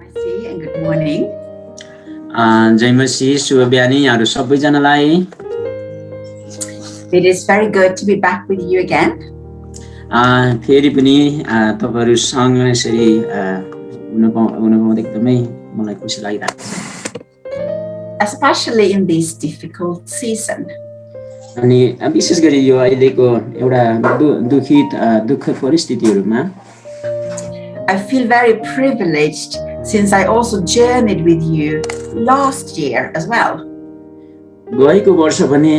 Mercy and good morning. जय मसीह शुभ बिहानी यहाँहरु सबैजनालाई It is very good to be back with you again. फेरि पनि तपाईहरुसँग यसरी हुन पाउँदा एकदमै मलाई खुसी लागिरहेको छ, especially in this difficult season. अनि विशेष गरी यो अहिलेको एउटा दुःखद परिस्थितिहरुमा I feel very privileged since I also journeyed with you last year as well. गएको वर्ष पनि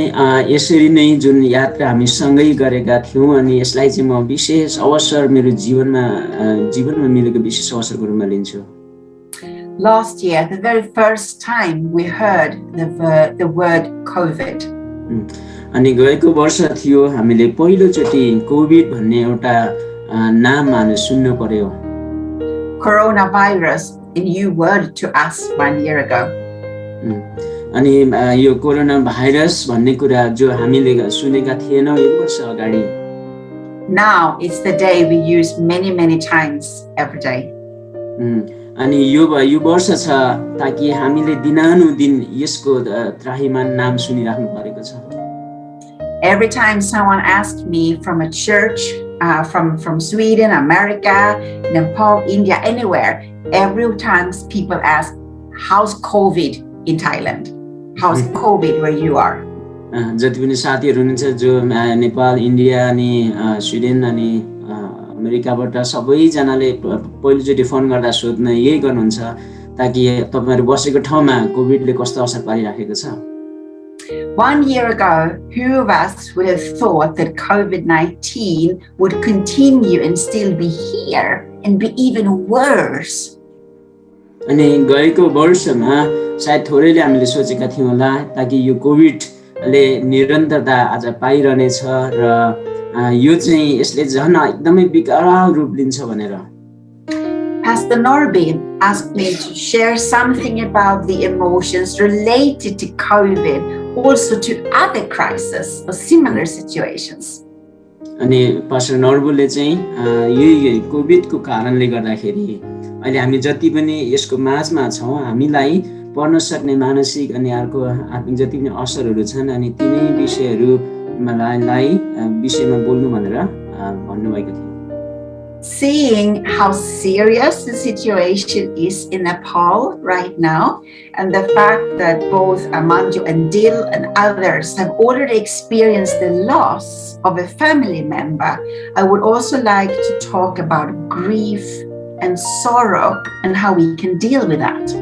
यसरी नै जुन यात्रा हामी सँगै गरेका थियौं अनि यसलाई चाहिँ म विशेष अवसर मेरो जीवनमा मिलेको विशेष अवसरको रूपमा लिन्छु। Last year, the very first time we heard the word COVID. अनि गएको वर्ष थियो हामीले पहिलो चोटी कोभिड भन्ने एउटा नाम हामी सुन्न पर्यो। Coronavirus, a new word to us 1 year ago. अनि यो कोरोना भाइरस भन्ने कुरा जो हामीले सुनेका थिएनौं एक वर्ष अगाडि, now it's the day we use many times every day. अनि यो वर्ष छ ताकि हामीले दिनानुदिन यसको त्राहिमाम नाम सुनिराख्नु परेको छ। Every time someone asks me from a church, from Sweden, America, Nepal, India, anywhere, every time people ask, how's COVID in Thailand? How's COVID where you are? जति पनि साथीहरु हुनुहुन्छ जो नेपाल, इन्डिया अनि स्विडेन अनि अमेरिकाबाट सबैजनाले पहिलोचोटि फोन गर्दा सोध्न यही गर्नुहुन्छ ताकि तपाईहरु बसेको ठाउँमा कोभिडले कस्तो असर पारिराखेको छ। 1 year ago, who of us would have thought that COVID-19 would continue and still be here and be even worse? अनि गएको वर्षमा सायद थोरैले हामीले सोचेका थियौं होला ताकि यो कोभिडले निरन्तरता आज पाइरहनेछ र यो चाहिँ यसले झन् एकदमै विकराल रूप लिन्छ भनेर। Pastor Narbu asked me to share something about the emotions related to COVID, also to other crises or similar situations. अनि पास्टर नर्बुले चाहिँ यही कोभिडको कारणले गर्दाखेरि अहिले हामी जति पनि यसको माझमा छौं हामीलाई पर्न सक्ने मानसिक अनि अर्को आत्मिक जति पनि असरहरू छन् अनि तिनै विषयमा बोल्नु भनेर भन्नुभएको थियो। Seeing how serious the situation is in Nepal right now, and the fact that both Amanju and Dil and others have already experienced the loss of a family member, I would also like to talk about grief and sorrow and how we can deal with that.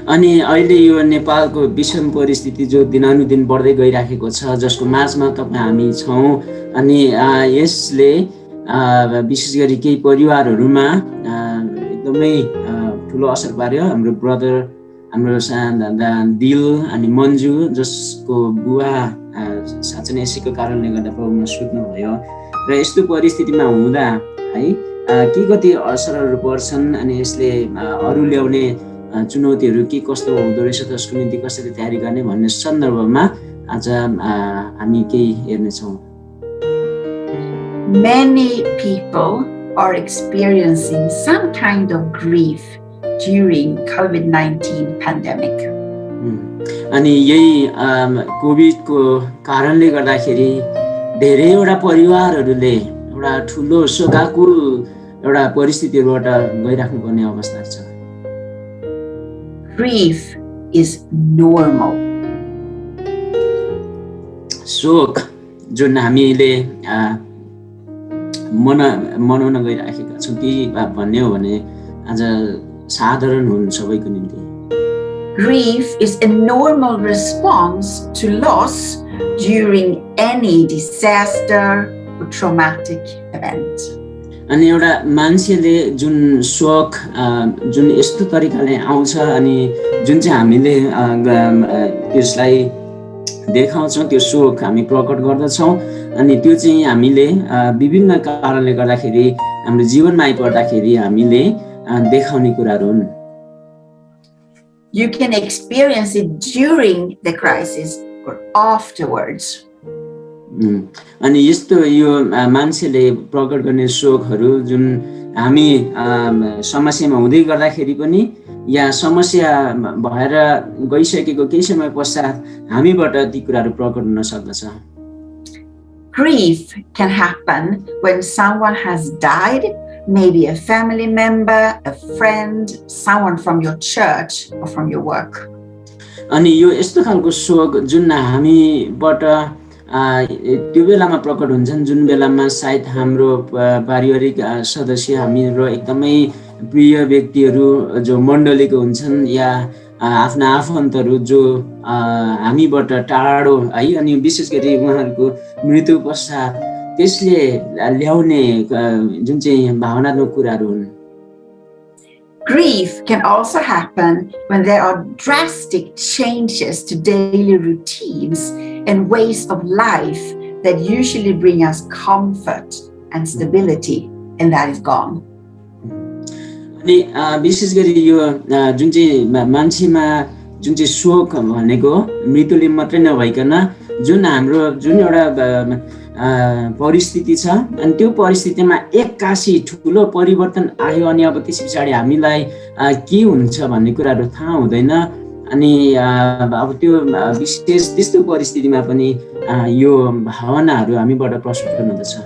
अनि अहिले यो नेपालको विषम परिस्थिति जो दिनानुदिन बढ्दै गइराखेको छ जसको माझमा तपाई हामी छौं अनि यसले विशेष गरी केही परिवारहरुमा एकदमै ठूलो असर पार्यो। हाम्रो ब्रदर हाम्रो दिल अनि मन्जु जसको बुवा साँच्चै नै यसैको कारणले गर्दा प्रब्लममा सुत्नु भयो र यस्तो परिस्थितिमा हुँदा है के कति असरहरू पर्छन् अनि यसले अरु ल्याउने चुनौतीहरू के कस्तो हुँदो रहेछ त्यसको निम्ति कसरी तयारी गर्ने भन्ने सन्दर्भमा आज हामी केही हेर्ने छौं। Many people are experiencing some kind of grief during COVID-19 pandemic. अनि यही कोभिडको कारणले गर्दाखेरि धेरैवटा परिवारहरूले एउटा ठूलो शोकाकुल एउटा परिस्थितिबाट गइराख्नु पर्ने अवस्था छ। Grief is normal. शोक जुन हामीले मनाउन गइराखेका छौं ती भन्ने हो भने आज साधारण हुन् सबैको निम्ति। Grief is a normal response to loss during any disaster or traumatic event. अनि एउटा मान्छेले जुन शोक जुन यस्तो तरिकाले आउँछ अनि जुन चाहिँ हामीले त्यसलाई देखाउँछौं त्यो शोक हामी प्रकट गर्दछौं अनि त्यो चाहिँ हामीले विभिन्न कारणले गर्दाखेरि हाम्रो जीवनमा आइपर्दाखेरि हामीले देखाउने कुराहरू हुन्। You can experience it during the crisis or afterwards. अनि यस्तो यो मान्छेले प्रकट गर्ने शोकहरू जुन हामी समस्यामा हुँदै गर्दाखेरि पनि या समस्या भएर गइसकेको केही समय पश्चात हामीबाट ती कुराहरू प्रकट हुन सक्दछ। Grief can happen when someone has died, maybe a family member, a friend, someone from your church or from your work. अनि यो यस्तो खालको शोक जुन हामीबाट त्यो बेलामा प्रकट हुन्छन् जुन बेलामा सायद हाम्रो पारिवारिक सदस्य हाम्रो एकदमै प्रिय व्यक्तिहरू जो मण्डलीको हुन्छन् या आफ्ना आफन्तहरू जो हामीबाट टाढो है अनि विशेष गरी उहाँहरूको मृत्यु पश्चात त्यसले ल्याउने जुन चाहिँ भावनात्मक कुराहरू हुन्। Grief can also happen when there are drastic changes to daily routines and ways of life that usually bring us comfort and stability, and that is gone. अनि विशेष गरी यो जुन चाहिँ मान्छेमा जुन चाहिँ शोक भनेको मृत्युले मात्रै नभइकन जुन हाम्रो जुन एउटा परिस्थिति छ अनि त्यो परिस्थितिमा एक्कासी ठुलो परिवर्तन आयो अनि अब त्यस पछाडि हामीलाई के हुन्छ भन्ने कुराहरू थाहा हुँदैन अनि अब त्यो विशेष त्यस्तो परिस्थितिमा पनि यो भावनाहरू हामीबाट प्रस्फुट हुँदछ।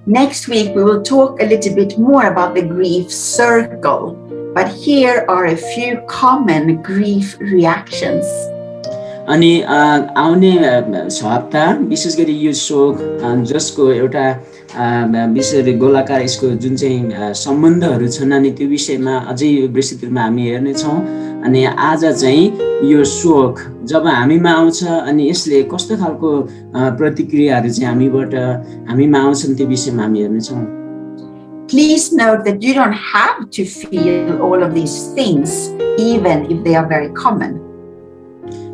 Next week, we will talk a little bit more about the grief circle, but here are a few common grief reactions. अनि आउने हप्ता विशेष गरी यो शोक जसको एउटा विशेष गरी गोलाकार यसको जुन चाहिँ सम्बन्धहरू छन् अनि त्यो विषयमा अझै विस्तृत रूपमा हामी हेर्नेछौँ। अनि आज चाहिँ यो शोक जब हामीमा आउँछ अनि यसले कस्तो खालको प्रतिक्रियाहरू चाहिँ हामीमा आउँछन् त्यो विषयमा हामी हेर्नेछौँ। Please note that you don't have to feel all of these things, even if they are very common.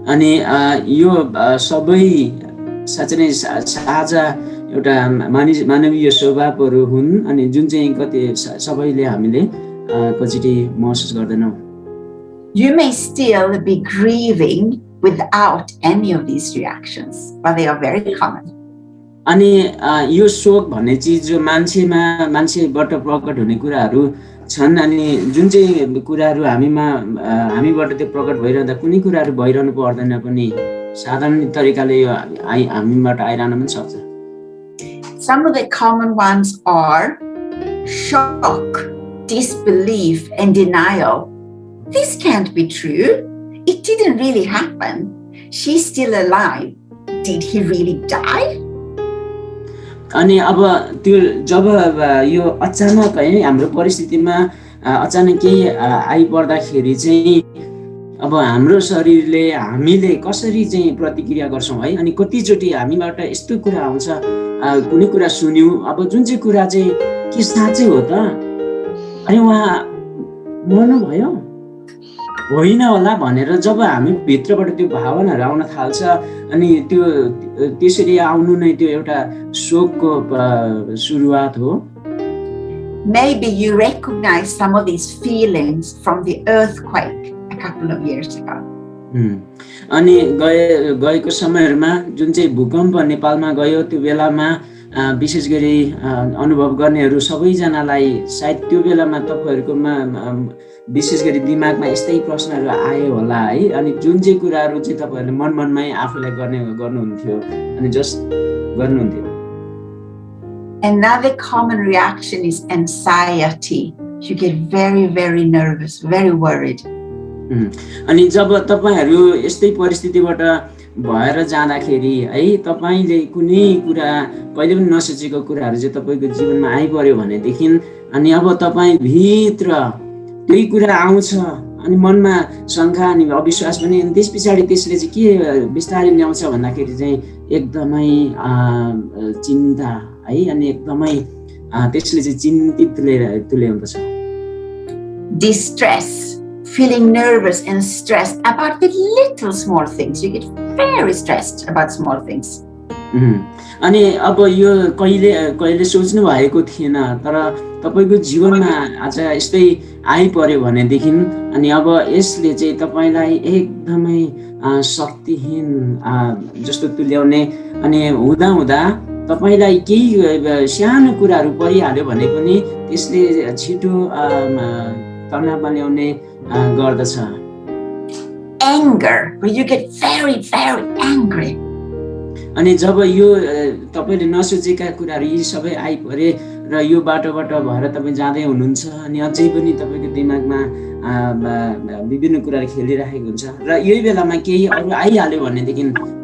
अनि यो सबै साँच्चै नै साझा एउटा मानवीय स्वभावहरू हुन् अनि जुन चाहिँ कति सबैले हामीले कतिचोटि महसुस गर्दैनौँ। You may still be grieving without any of these reactions, but they are very common. अनि यो शोक भन्ने चिज जो मान्छेबाट प्रकट हुने कुराहरू छन् अनि जुन चाहिँ कुराहरू हामीबाट त्यो प्रकट भइरहँदा कुनै कुराहरू भइरहनु पर्दैन पनि साधारण तरिकाले यो हामीबाट आइरहन पनि सक्छ। Some of the common ones are shock, disbelief, and denial. This can't be true. It didn't really happen. She's still alive. Did he really die? अनि अब त्यो जब यो अचानक है हाम्रो परिस्थितिमा अचानक केही आइपर्दाखेरि चाहिँ अब हाम्रो शरीरले हामीले कसरी चाहिँ प्रतिक्रिया गर्छौँ है अनि कतिचोटि हामीबाट यस्तो कुरा आउँछ कुनै कुरा सुन्यौँ अब जुन चाहिँ कुरा चाहिँ के साँच्चै हो त अनि उहाँ मर्नु भयो होइन होला भनेर जब हामी भित्रबाट त्यो भावनाहरू आउन थाल्छ अनि त्यो त्यसरी आउनु नै त्यो एउटा शोकको सुरुवात हो। Maybe you recognize some of these feelings from the earthquake a couple of years ago. अनि गएको समयहरूमा जुन चाहिँ भूकम्प नेपालमा गयो त्यो बेलामा विशेष गरी अनुभव गर्नेहरू सबैजनालाई सायद त्यो बेलामा तपाईहरुकोमा विशेष गरी दिमागमा यस्तै प्रश्नहरू आयो होला है अनि जुन चाहिँ कुराहरू चाहिँ तपाईहरुले मनमनमै आफूलाई गर्नुहुन्थ्यो अनि जस्ट गर्नुहुन्थ्यो। Another common reaction is anxiety. You get very, very nervous, very worried. अनि जब तपाईहरु यस्तै परिस्थितिबाट भएर जाँदाखेरि है तपाईले कुनै कुरा कहिले पनि नसोचेको कुराहरू चाहिँ तपाईको जीवनमा आइपर्यो भने देखिन अनि अब तपाई भित्र त्यही कुरा आउँछ अनि मनमा शंका अनि अविश्वास पनि अनि त्यसपछि त्यसले चाहिँ के बिस्तारै ल्याउँछ भन्दाखेरि चाहिँ एकदमै चिन्ता है अनि एकदमै त्यसले चाहिँ चिन्तित तुल्याउँछ। Distress, feeling nervous and stressed about the little small things. You get very stressed about small things. अनि अब यो कहिले सोच्नु भएको थिएन तर तपाईको जीवनमा आज यस्तै आइपर्यो भने देखिन अनि अब यसले चाहिँ तपाईलाई एकदमै शक्तिहीन जस्तो तुल्याउने अनि हुँदा तपाईलाई केही सानो कुराहरू परिहाल्यो भने पनि त्यसले छिटो तनावमा ल्याउने गर्दछ। Anger, where you get very, very angry. अनि जब यो तपाईले नसोचेका कुराहरू यी सबै आइपरे र यो बाटोबाट भएर तपाईँ जाँदै हुनुहुन्छ अनि अझै पनि तपाईँको दिमागमा विभिन्न कुराहरू खेलिरहेको हुन्छ र यही बेलामा केही अरू आइहाल्यो भनेदेखि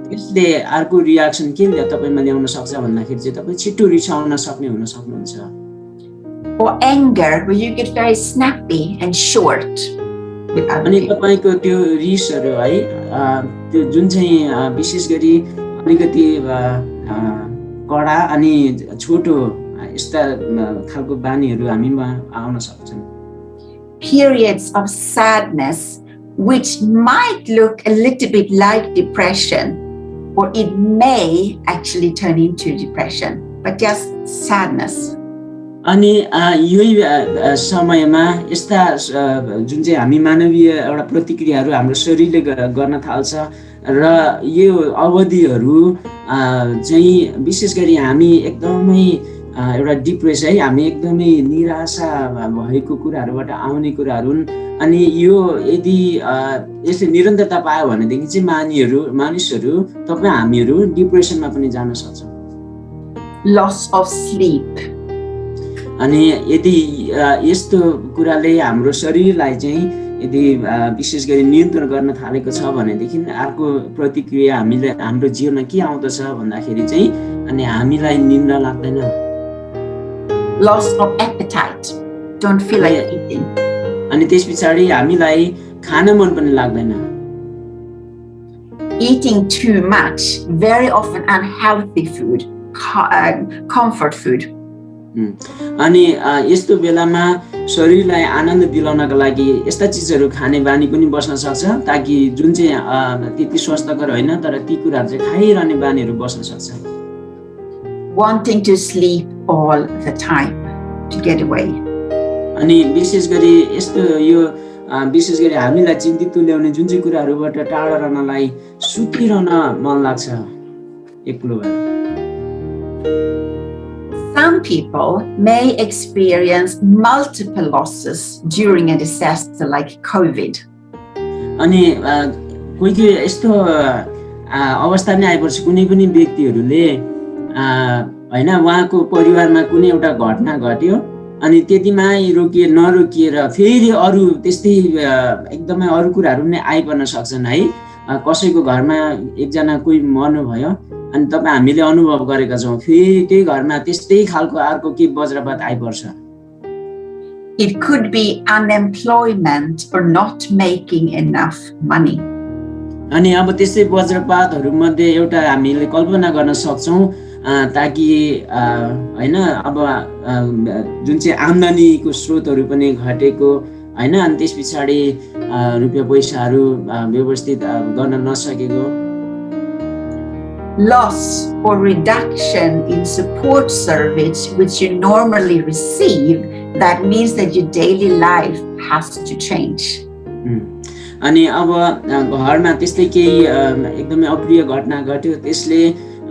त्यसले अर्को रियाक्सन के तपाईँमा ल्याउन सक्छ भन्दाखेरि चाहिँ तपाईँ छिटो रिसाउन सक्ने हुन सक्नुहुन्छ। Or anger, where you get very snappy and short with other अनि people. तपाईँको त्यो रिसहरू है त्यो जुन चाहिँ विशेष गरी अलिकति कडा अनि छोटो यस्ता खालको बानीहरू हामीमा आउन सक्छन्। Periods of sadness which might look a little bit like depression, or it may actually turn into depression, but just sadness. अनि यही समयमा यस्ता जुन चाहिँ हामी मानवीय एउटा प्रतिक्रियाहरू हाम्रो शरीरले गर्न थाल्छ र यो अवधिहरू चाहिँ विशेष गरी हामी एकदमै एउटा डिप्रेस है हामी एकदमै निराशा भएको कुराहरूबाट आउने कुराहरू हुन्। अनि यो यदि यसले निरन्तरता पायो भनेदेखि चाहिँ मानिसहरू तपाईँ हामीहरू डिप्रेसनमा पनि जान सक्छौँ। Loss of sleep. अनि यदि यस्तो कुराले हाम्रो शरीरलाई चाहिँ यदि विशेष गरी नियन्त्रण गर्न थालेको छ भनेदेखि अर्को प्रतिक्रिया हाम्रो जीवनमा के आउँदछ भन्दाखेरि चाहिँ अनि हामीलाई निन्द्रा लाग्दैन। Loss of appetite. Don't feel like eating. अनि त्यस पछाडि हामीलाई खान मन पनि लाग्दैन। Eating too much, very often unhealthy food, comfort food. अनि यस्तो बेलामा शरीरलाई आनन्द दिलाउनका लागि यस्ता चिजहरू खाने बानी पनि बस्न सक्छ ताकि जुन चाहिँ त्यति स्वस्थकर होइन तर ती कुराहरू चाहिँ खाइरहने बानीहरू बस्न सक्छ। Wanting to sleep all the time to get away. अनि विशेष गरी यस्तो यो विशेष गरी हामीलाई चिन्तित तुल्याउने जुन चाहिँ कुराहरूबाट टाढा रहनलाई सुतिरहन मन लाग्छ एक्लो भएर। Some people may experience multiple losses during a disaster like COVID. अनि कोही यस्तो अवस्था नै आइपर्छ कुनै पनि व्यक्तिहरूले हैन उहाँको परिवारमा कुनै एउटा घटना घट्यो अनि त्यतिमै नरोकिएर फेरि अरू त्यस्तै एकदमै अरू कुराहरू नै आइपर्न सक्छन् है। कसैको घरमा एकजना कोही मर्नु भयो अनि तपाईँ हामीले अनुभव गरेका छौँ फेरि त्यही घरमा त्यस्तै खालको अर्को के वज्रपात आइपर्छ। It could be unemployment or not making enough money. अनि अब त्यस्तै वज्रपातहरू मध्ये एउटा हामीले कल्पना गर्न सक्छौँ ताकि हैन अब जुन चाहिँ आम्दानीको स्रोतहरू पनि घटेको हैन अनि त्यस पछाडि रुपैयाँ पैसाहरू व्यवस्थित गर्न नसकेको। Loss or reduction in support service which you normally receive, that means that your daily life has to change. अनि अब घरमा त्यस्तै केही एकदमै अप्रिय घटना घट्यो त्यसले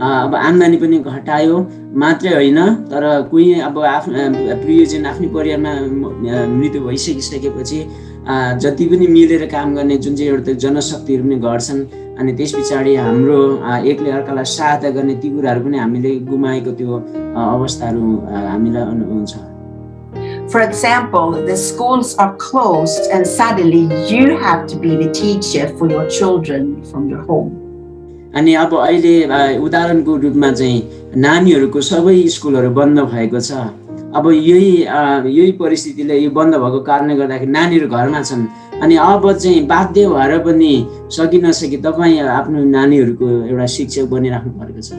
अब आम्दानी पनि घटायो मात्रै होइन तर कोही अब आफ्नो प्रियजन आफ्नो परिवारमा मृत्यु भइसकिसकेपछि जति पनि मिलेर काम गर्ने जुन चाहिँ एउटा जनशक्तिहरू पनि घट्छन् अनि त्यस पछाडि हाम्रो एकले अर्कालाई सहायता गर्ने ती कुराहरू पनि हामीले गुमाएको त्यो अवस्थाहरू हामीलाई अनुभव हुन्छ। For example, the schools are closed and suddenly you have to be the teacher for your children from your home. अनि अब अहिले उदाहरणको रूपमा चाहिँ नानीहरूको सबै स्कुलहरू बन्द भएको छ। अब यही परिस्थितिले यो बन्द भएको कारणले गर्दाखेरि नानीहरू घरमा छन् अनि अब चाहिँ बाध्य भएर पनि सकि नसकी तपाईँ आफ्नो नानीहरूको एउटा शिक्षक बनिराख्नु परेको छ।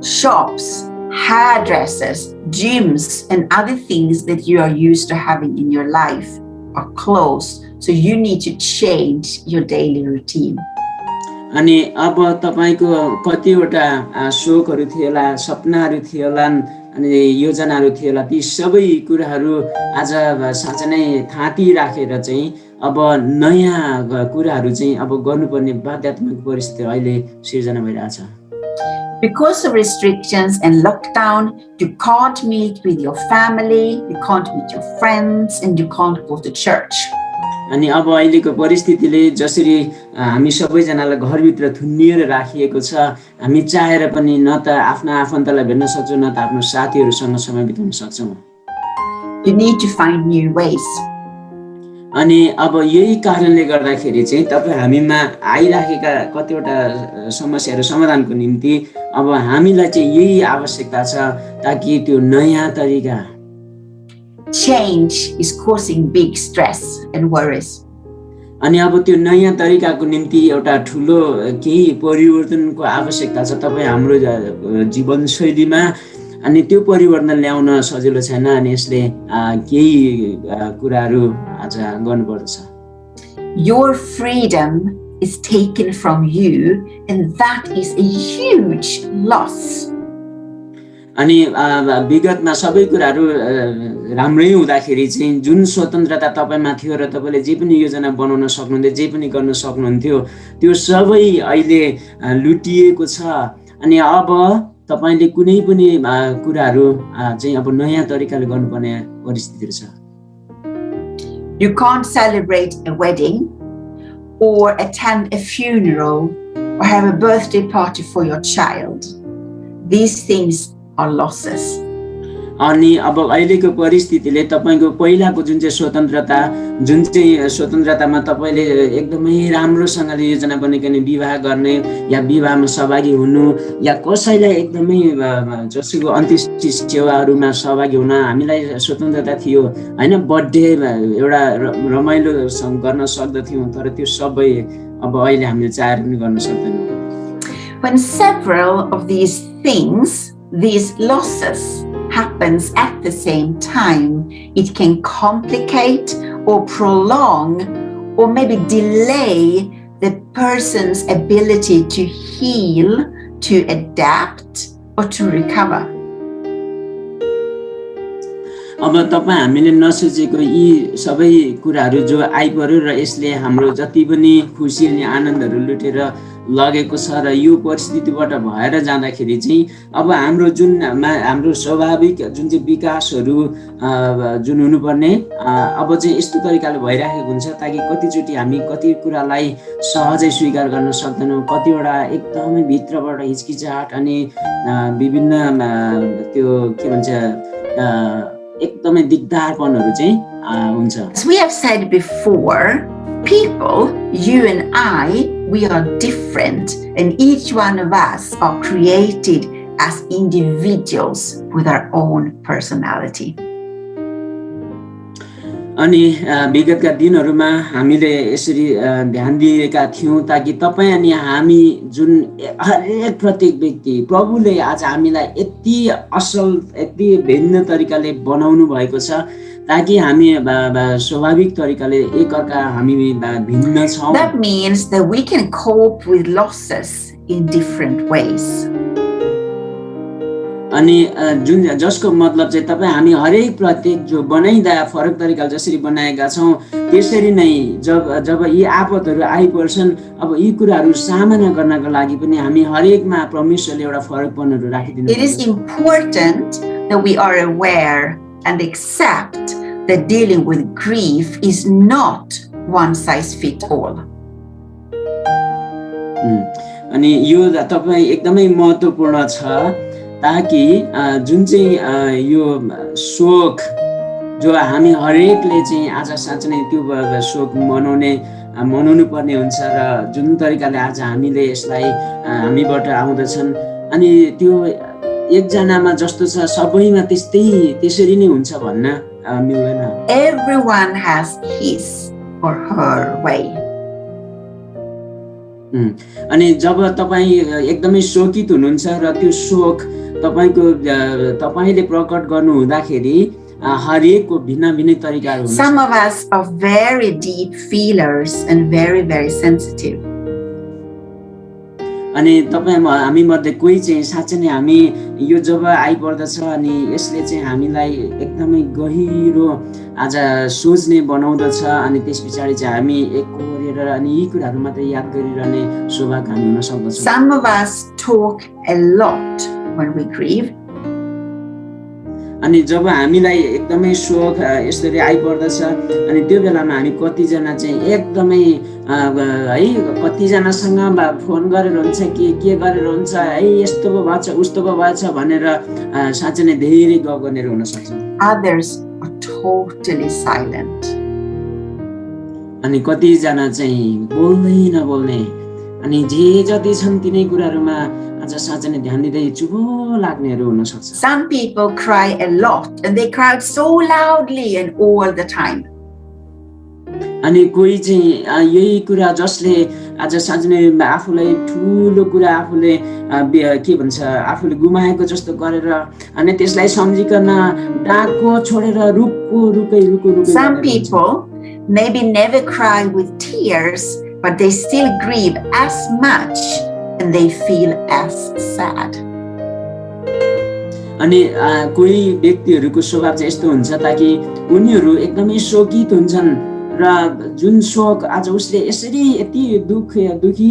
Shops, hairdressers, gyms and other things that you are used to having in your life are closed, so you need to change your daily routine. अनि अब तपाईको कतिवटा शोकहरू थिएला सपनाहरू थिएलान् अनि योजनाहरू थिएला ती सबै कुराहरू आज साँच्चै नै थाती राखेर चाहिँ अब नयाँ कुराहरू चाहिँ अब गर्नुपर्ने बाध्यात्मक परिस्थिति अहिले सिर्जना भइरहेछ। Because of restrictions and lockdown, you can't meet with your family, you can't meet your friends, and you can't go to church. अनि अब अहिलेको परिस्थितिले जसरी हामी सबैजनालाई घरभित्र थुनिएर राखिएको छ, हामी चाहेर पनि न त आफ्ना आफन्तलाई भेट्न सक्छौँ न त आफ्नो साथीहरूसँग समय बिताउन सक्छौँ। You need to find new ways. अनि अब यही कारणले गर्दाखेरि चाहिँ तपाईँ हामीमा आइराखेका कतिवटा समस्याहरू समाधानको निम्ति अब हामीलाई चाहिँ यही आवश्यकता छ ताकि त्यो नयाँ तरिका Change is causing big stress and worries. अनि अब त्यो नयाँ तरिकाको निम्ति एउटा ठुलो केही परिवर्तनको आवश्यकता छ तपाईँ हाम्रो जीवनशैलीमा। अनि त्यो परिवर्तन ल्याउन सजिलो छैन अनि यसले केही कुराहरू आज गर्नुपर्छ। Your freedom is taken from you and that is a huge loss. अनि विगतमा सबै कुराहरू राम्रै हुँदाखेरि चाहिँ जुन स्वतन्त्रता तपाईमा थियो र तपाईले जे पनि योजना बनाउन सक्नुहुन्थ्यो जे पनि गर्न सक्नुहुन्थ्यो त्यो सबै अहिले लुटिएको छ। अनि अब तपाईले कुनै पनि कुराहरू चाहिँ अब नयाँ तरिकाले गर्नुपर्ने परिस्थिति छ। You can't celebrate a wedding or attend a funeral or have a birthday party for your child. These things are losses. अनि अब अहिलेको परिस्थितिले तपाईको पहिलाको जुन चाहिँ स्वतन्त्रतामा तपाईले एकदमै राम्रोसँगले योजना बनाइकन विवाह गर्ने या विवाहमा सहभागी हुनु या कसैलाई एकदमै जसको अन्त्येष्टि सेवाहरूमा सहभागी हुन हामीलाई स्वतन्त्रता थियो हैन। बर्थडे एउटा रमाइलो गर्न सक्दथ्यौं तर त्यो सबै अब अहिले हामीले चाहेर पनि गर्न सक्दैनौं। When several of these things, these losses happens at the same time, it can complicate or prolong or maybe delay the person's ability to heal, to adapt, or to recover. अब तपाईं हामीले नसोचेको यी सबै कुराहरू जो आइपर्यो र यसले हाम्रो जति पनि खुसी अनि आनन्दहरू लुटेर लगेको छ र यो परिस्थितिबाट भएर जाँदाखेरि चाहिँ अब हाम्रो स्वाभाविक जुन चाहिँ विकासहरू जुन हुनुपर्ने अब चाहिँ यस्तो तरिकाले भइराखेको हुन्छ ताकि कतिचोटि हामी कति कुरालाई सहजै स्वीकार गर्न सक्दैनौं, कतिवटा एकदमै भित्रबाट हिचकिचाहट अनि विभिन्न त्यो के भन्छ एकदमै दिगदारपनहरू चाहिँ हुन्छ। As we have said before, people, you and I, we are different and each one of us are created as individuals with our own personality. अनि विगतका दिनहरुमा हामीले यसरी ध्यान दिएका थियौं ताकि तपाई अनि हामी जुन हरेक प्रत्येक व्यक्ति प्रभुले आज हामीलाई यति असल यति भिन्न तरिकाले बनाउनु भएको छ ताकि हामी स्वाभाविक तरिकाले एकअर्का हामी भिन्न छौं। That means that we can cope with losses in different ways. अनि जुन जसको मतलब चाहिँ तपाई हामी हरेक प्रत्येक जो बनाइदा फरक तरिकाले जसरी बनाएका छौं त्यसरी नै जब यी आपतहरू आइपर्छन् अब यी कुराहरू सामना गर्नका लागि पनि हामी हरेकमा परमेश्वरले एउटा फरकपनहरू राखिदिनु पर्छ। It is important that we are aware and accept that dealing with grief is not one size fits all. अनि यो तपाई एकदमै महत्त्वपूर्ण छ ताकि जुन चाहिँ यो शोक जो हामी हरेकले चाहिँ आज साँच्चै नै त्यो शोक मनाउनु पर्ने हुन्छ र जुन तरिकाले आज हामीले यसलाई हामीबाट आउँदछन् अनि त्यो एकजनामा जस्तो छ सबैमा त्यसरी नै हुन्छ भन्न मिल्दैन। Everyone has his or her way. अनि जब तपाई एकदमै शोकित हुनुहुन्छ र त्यो शोक तपाईले प्रकट गर्नु हुँदाखेरि हरेकको भिन्न तरिकाहरू हुन्छ। Some of us are very deep feelers and very, very sensitive. अनि हामी मध्ये कोही चाहिँ साँच्चै नै हामी यो जब आइपर्दछ अनि यसले चाहिँ हामीलाई एकदमै गहिरो आज सोच्ने बनाउँदछ अनि त्यस पछाडि चाहिँ हामी एकहोरेर अनि यी कुराहरू मात्रै याद गरिरहने सौभाग्य हामी हुन सक्दछौँ। Some of us talk a lot when we grieve. अनि जब हामीलाई एकदमै शोक यसरी आइपर्दछ अनि त्यो बेलामा हामी कतिजना चाहिँ एकदमै है कतिजनासँग फोन गरेर हुन्छ के गरेर हुन्छ है यस्तो पो भएछ उस्तो पो भएछ भनेर साँच्चै नै धेरै गफ गर्नेहरू हुन सक्छ। Others are totally silent. अनि कतिजना चाहिँ बोल्दै नबोल्ने अनि जे जति छन् तिनै कुराहरूमा आज साँच्चै नै ध्यान दिँदै चुपो लाग्नेहरू हुन सक्छ। Some people cry a lot and they cry so loudly and all the time. अनि कोही चाहिँ यही कुरा जसले आज साँच्चै नै आफूलाई ठुलो कुरा आफूले के भन्छ आफूले गुमाएको जस्तो गरेर अनि त्यसलाई सम्झिकन डाको छोडेर रुकै Some people maybe never cry with tears, but they still grieve as much and they feel as sad. अनि कोही व्यक्तिहरूको स्वभाव चाहिँ यस्तो हुन्छ ताकि उनीहरू एकदमै शोकित हुन्छन् र जुन शोक आज उसले यसरी यति दुखी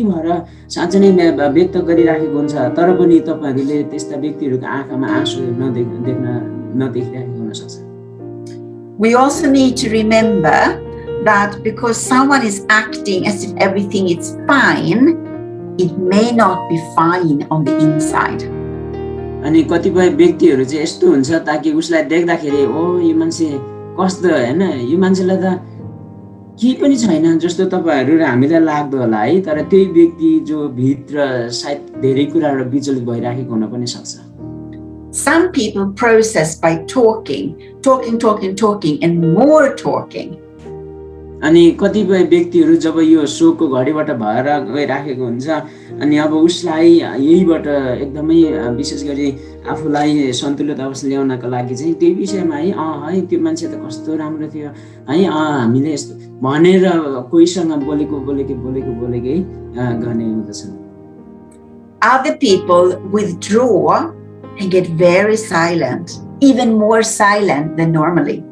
भएर साँच्चै नै व्यक्त गरिराखेको हुन्छ तर पनि तपाईहरूले त्यस्ता व्यक्तिहरूको आँखामा आँसु नदेखिरहेको हुन सक्छ। We also need to remember that because someone is acting as if everything is fine, it may not be fine on the inside. अनि कतिपय व्यक्तिहरू चाहिँ यस्तो हुन्छ ताकि उसलाई देख्दाखेरि ओ यो मान्छे कस्तो हैन यो मान्छेलाई त केही पनि छैन जस्तो तपाईहरू र हामीलाई लाग्दो होला है तर त्यही व्यक्ति जो भित्र सायद धेरै कुराबाट विचलित भइराखेको हुन पनि सक्छ। Some people process by talking and more talking. अनि कतिपय व्यक्तिहरू जब यो शोकको घडीबाट भएर गइराखेको हुन्छ अनि अब उसलाई यहीबाट एकदमै विशेष गरी आफूलाई सन्तुलित अवस्था ल्याउनको लागि चाहिँ त्यो विषयमा है है त्यो मान्छे त कस्तो राम्रो थियो है हामीले यस्तो भनेर कोहीसँग बोलेकै गर्ने हुँदछन्। Other people withdraw and get very silent, even more silent than normally.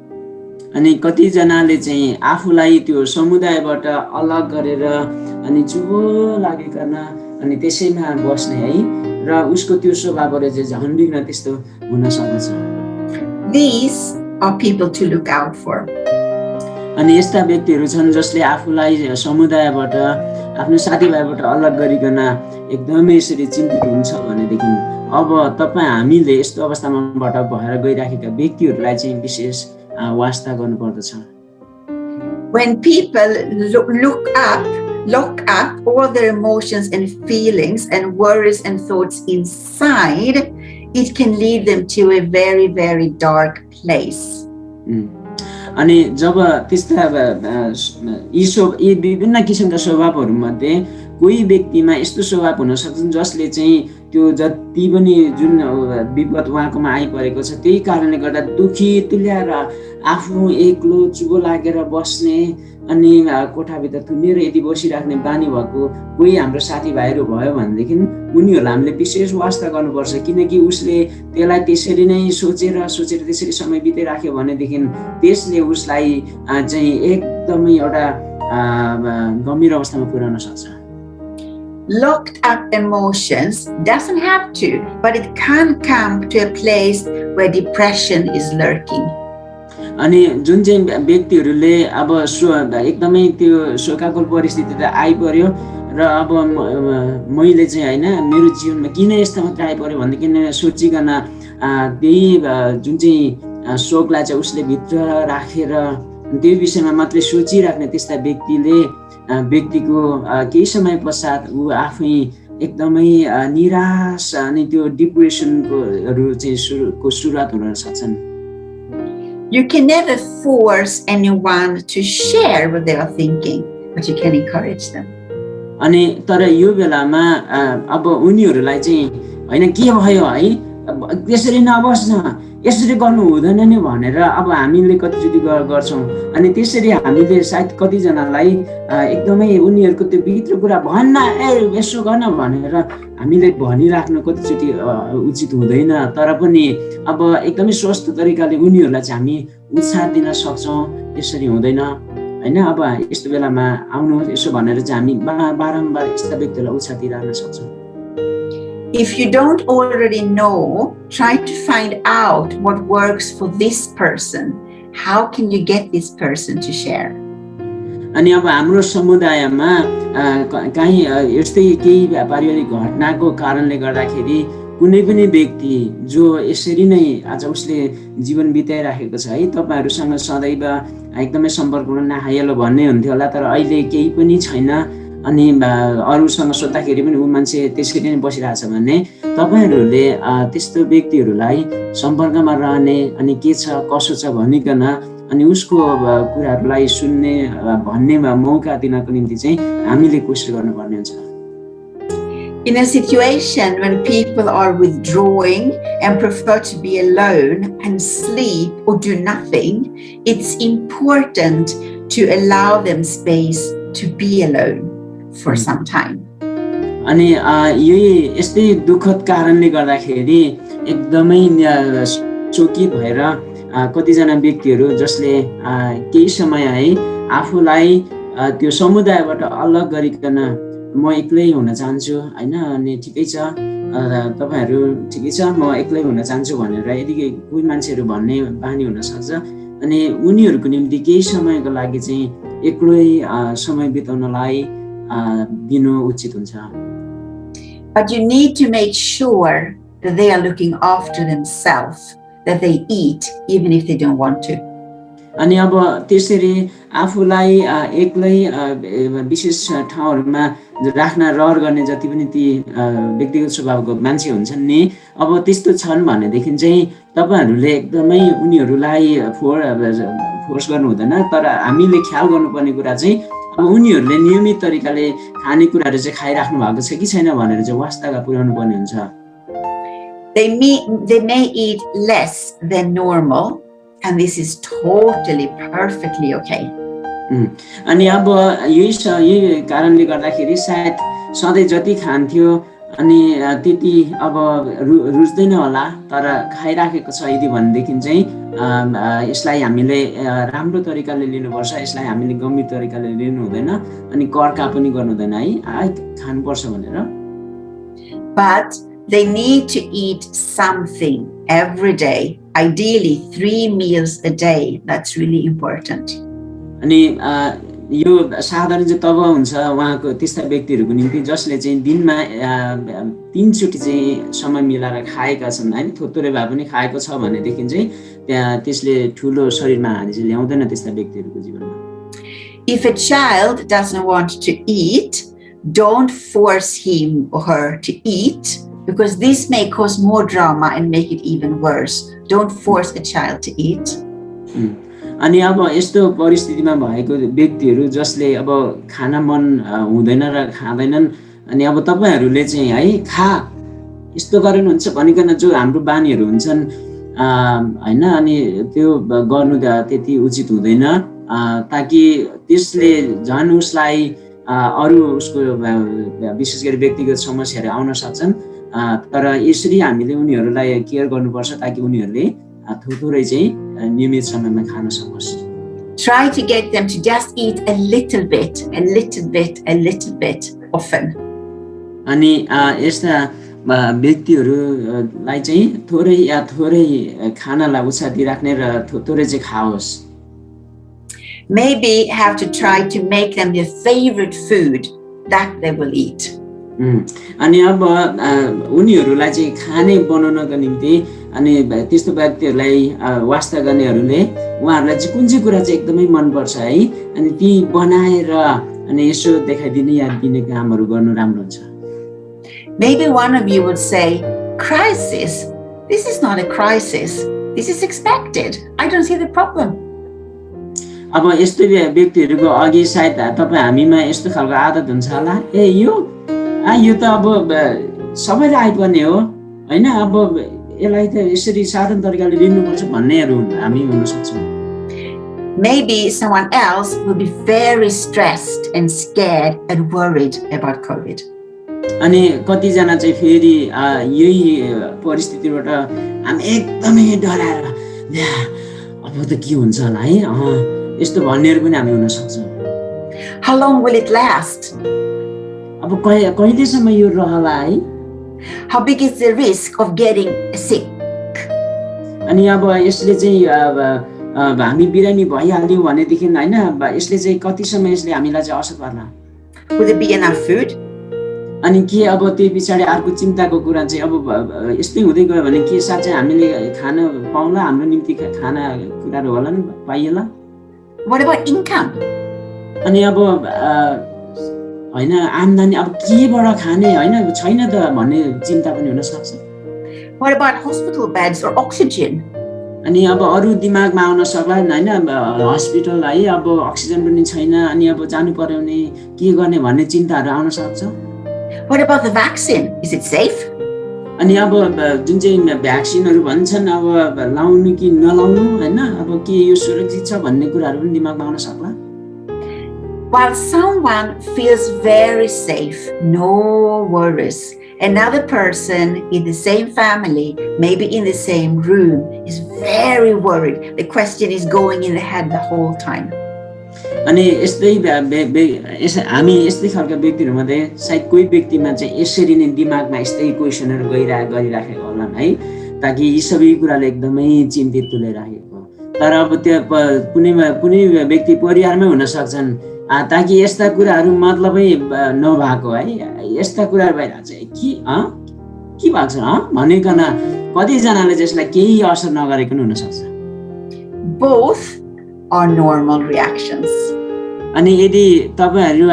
अनि कतिजनाले चाहिँ आफूलाई त्यो समुदायबाट अलग गरेर अनि चुपो लागेकन अनि त्यसैमा बस्ने है र उसको त्यो स्वभावबाट चाहिँ झन् बिग्न त्यस्तो हुन सक्दछ। These are people to look out for. अनि यस्ता व्यक्तिहरू छन् जसले आफूलाई समुदायबाट आफ्नो साथीभाइबाट अलग गरिकन एकदमै यसरी चिन्तित हुन्छ भनेदेखि अब हामीले यस्तो अवस्थामाबाट भएर गइराखेका व्यक्तिहरूलाई चाहिँ विशेष वास्ता गर्नुपर्दछ। When people lock up all their emotions and feelings and worries and thoughts inside, it can lead them to a very, very dark place. अनि जब त्यस्ता यी विभिन्न किसिमका स्वभावहरूमध्ये कोही व्यक्तिमा यस्तो स्वभाव हुन सक्छन् जसले चाहिँ त्यो जति पनि जुन विपद उहाँकोमा आइपरेको छ त्यही कारणले गर्दा दुखी तुल्याएर आफू एक्लो चुबो लागेर बस्ने अनि कोठाभित्र थुनेर यदि बसिराख्ने बानी भएको कोही हाम्रो साथीभाइहरू भयो भनेदेखि उनीहरूलाई हामीले विशेष वास्ता गर्नुपर्छ किनकि उसले त्यसलाई त्यसरी नै सोचेर त्यसरी समय बिताइराख्यो भनेदेखि त्यसले उसलाई चाहिँ एकदमै एउटा गम्भीर अवस्थामा पुर्याउन सक्छ। Locked up emotions doesn't have to, but it can come to a place where depression is lurking. अनि जुन चाहिँ व्यक्तिहरूले अब एकदमै त्यो शोकाकुल परिस्थिति त आइपर्यो र अब मैले चाहिँ हैन मेरो जीवनमा किन यस्तो मात्र आइपर्यो भनेदेखि सोचिकन त्यही जुन चाहिँ शोकलाई चाहिँ उसले भित्र राखेर त्यो विषयमा मात्रै सोचिराख्ने त्यस्ता व्यक्तिको केही समय पश्चात ऊ आफै एकदमै निराश अनि त्यो डिप्रेसनकोहरू चाहिँ सुरुवात हुन सक्छन्। You can never force anyone to share what they are thinking, but you can encourage them. अनि तर यो बेलामा अब उनीहरूलाई चाहिँ हैन के भयो है त्यसरी नबस्न यसरी गर्नु हुँदैन नि भनेर अब हामीले कतिचोटि गर्छौँ अनि त्यसरी हामीले सायद कतिजनालाई एकदमै उनीहरूको त्यो भित्र कुरा भन्न यसो गर्न भनेर हामीले भनिराख्नु कतिचोटि उचित हुँदैन तर पनि अब एकदमै स्वस्थ तरिकाले उनीहरूलाई चाहिँ हामी उत्साह दिन सक्छौँ यसरी हुँदैन हैन अब यस्तो बेलामा आउनु यसो भनेर चाहिँ हामी बारम्बार यस्ता व्यक्तिहरूलाई उत्साह दिइराख्न सक्छौँ If you don't already know, try to find out what works for this person. How can you get this person to share? अनि अब हाम्रो समुदायमा कहीँ यस्तै केही पारिवारिक घटनाको कारणले गर्दाखेरि कुनै पनि व्यक्ति जो यसरी नै आज उसले जीवन बिताइराखेको छ है तपाईहरुसँग सदैव एकदमै सम्पर्कमा नआइएला भन्ने हुन्थ्यो होला तर अहिले केही पनि छैन अनि अरूसँग सोध्दाखेरि पनि उ मान्छे त्यसरी नै बसिरहेछ भने तपाईहरुले त्यस्तो व्यक्तिहरुलाई सम्पर्कमा रहने अनि के छ कसो छ भनिकन अनि उसको कुराहरुलाई सुन्ने भन्ने मौका दिनको निम्ति चाहिँ हामीले कोसिस गर्नुपर्ने हुन्छ In a situation when people are withdrawing and prefer to be alone and sleep or do nothing, it's important to allow them space to be alone for some time. अनि यही यस्तै दुःखद कारणले गर्दाखेरि एकदमै चोकित भएर कतिजना व्यक्तिहरू जसले केही समय है आफूलाई त्यो समुदायबाट अलग गरिकन म एक्लै हुन चाहन्छु हैन अनि ठिकै छ तपाईहरु ठिकै छ म एक्लै हुन चाहन्छु भनेर यदि कोही मान्छेहरु भन्ने बानी हुन सक्छ अनि उनीहरुको निम्ति केही समयको लागि चाहिँ एक्लै समय बिताउनलाई दिनु उचित हुन्छ But you need to make sure that they are looking after themselves, that they eat even if they don't want to. अनि अब त्यसरी आफूलाई एक्लै विशेष ठाउँहरुमा राख्न रहर गर्ने जति पनि ती व्यक्तिगत स्वभावको मान्छे हुन्छन् नि अब त्यस्तो छन् भने देखिन चाहिँ तपाईहरुले एकदमै उनीहरुलाई फोर्स गर्नु हुँदैन तर हामीले ख्याल गर्नुपर्ने कुरा चाहिँ अब उनीहरुले नियमित तरिकाले खाने कुराहरु चाहिँ खाइराख्नु भएको छ कि छैन भनेर चाहिँ वास्तागा पुर्याउनु पर्ने हुन्छ They may eat less than normal and this is totally perfectly okay. अनि अब यही कारणले गर्दाखेरि सायद सधैँ जति खान्थ्यो अनि त्यति अब रुच्दैन होला तर खाइराखेको छ यदि भनेदेखि चाहिँ यसलाई हामीले राम्रो तरिकाले लिनुपर्छ यसलाई हामीले गम्भीर तरिकाले लिनु हुँदैन अनि कर्का पनि गर्नु हुँदैन है खानुपर्छ भनेर But they need to eat something every day, ideally 3 meals a day. That's really important. अनि यो साधारण चाहिँ तब हुन्छ उहाँको त्यस्ता व्यक्तिहरुको निम्ति जसले चाहिँ दिनमा 3 चोटी चाहिँ समय मिलाएर खाएका छन् हैन थोत्तोरे भए पनि खाएको छ भने देखिन चाहिँ त्यहाँ त्यसले ठूलो शरीरमा हानि चाहिँ ल्याउँदैन त्यस्ता व्यक्तिहरुको जीवनमा If a child doesn't want to eat, don't force him or her to eat because this may cause more drama and make it even worse. Don't force a child to eat. अनि अब यस्तो परिस्थितिमा भएको व्यक्तिहरु जसले अब खान मन हुँदैन र खादैनन् अनि अब तपाईहरुले चाहिँ है खा यस्तो गर्नु हुन्छ भनिकन जो हाम्रो बानीहरु हुन्छन् हैन अनि त्यो गर्नु त्यति उचित हुँदैन ताकि त्यसले झन् उसलाई अरु उसको विशेष गरी व्यक्तिगत समस्याहरु आउन सक्छन् तर यसरी हामीले उनीहरुलाई केयर गर्नुपर्छ ताकि उनीहरुले थोरै चाहिँ नियमित समयमा खान सकोस् Try to get them to just eat a little bit often. अनि यस्ता व्यक्तिहरुलाई चाहिँ थोरै खानालाई उत्साह दिइराख्ने र थोरै चाहिँ खाओस् Maybe have to try to make them their favorite food that they will eat. अनि अब उनीहरुलाई चाहिँ खाने बनाउनको निम्ति अनि त्यस्तो व्यक्तिहरुलाई वास्ता गर्नेहरुले उहाँहरुलाई चाहिँ कुन चाहिँ कुरा चाहिँ एकदमै मन पर्छ है अनि ती बनाएर अनि यसो देखाइदिने या दिने कामहरु गर्नु राम्रो हुन्छ Maybe one of you would say, crisis? This is not a crisis. This is expected. I don't see the problem. अब यस्तो व्यक्तिहरुको अघि सायद तपाई हामीमा यस्तो खालको आदत हुन्छ होला यो त अब सबैलाई आइपर्ने हो हैन अब यसलाई त यसरी साधारण तरिकाले लिनुपर्छ भन्नेहरू हामी हुन सक्छौँ। Maybe someone else will be very stressed and scared and worried about COVID. अनि कतिजना चाहिँ फेरि यही परिस्थितिबाट हामी एकदमै डराएर अब त के हुन्छ होला है यस्तो भन्नेहरू पनि हामी हुन सक्छौँ। How long will it last? अब कहिलेसम्म यो रहला है? How big is the risk of getting sick? अनि अब यसले चाहिँ अब हामी बिरामी भइहाल्यौँ भनेदेखि होइन यसले चाहिँ कतिसम्म यसले हामीलाई चाहिँ असर पर्ला? Will there be enough food? अनि के अब त्यो पछाडि अर्को चिन्ताको कुरा चाहिँ अब यस्तै हुँदै गयो भने के साँच्चै हामीले खान पाउँला? हाम्रो निम्ति खाना कुराहरू होला नि पाइएला? What about income? अनि अब होइन आम्दानी अब केबाट खाने होइन छैन त भन्ने चिन्ता पनि हुन सक्छ। What about hospital beds or oxygen? अनि अब अरू दिमागमा आउन सक्ला होइन हस्पिटल है अब अक्सिजन पनि छैन अनि अब जानु पर्यो भने के गर्ने भन्ने चिन्ताहरू आउन सक्छ। What about the vaccine? Is it safe? अनि अब जुन चाहिँ भ्याक्सिनहरू भन्छन् अब लाउनु कि नलाउनु होइन अब के यो सुरक्षित छ भन्ने कुराहरू पनि दिमागमा आउन सक्ला। While someone feels very safe, no worries, another person in the same family, maybe in the same room, is very worried. The question is going in the head the whole time. अनि यस्तै हामी यस्तै खालका व्यक्तिहरूमध्ये सायद कोही व्यक्तिमा चाहिँ यसरी नै दिमागमा यस्तै क्वेसनहरू गरिराखेको होलान् है ताकि यी सबै कुराले एकदमै चिन्तित तुल्याइराखेको। तर अब त्यो कुनै व्यक्ति परिवारमै हुन सक्छन् ताकि यस्ता कुराहरू मतलबै नभएको है यस्ता कुराहरू भइरहेको चाहिँ के भएको छ भनिकन कतिजनाले त्यसलाई केही असर नगरेको हुन सक्छ। Both are normal reactions. अनि यदि तपाईहरु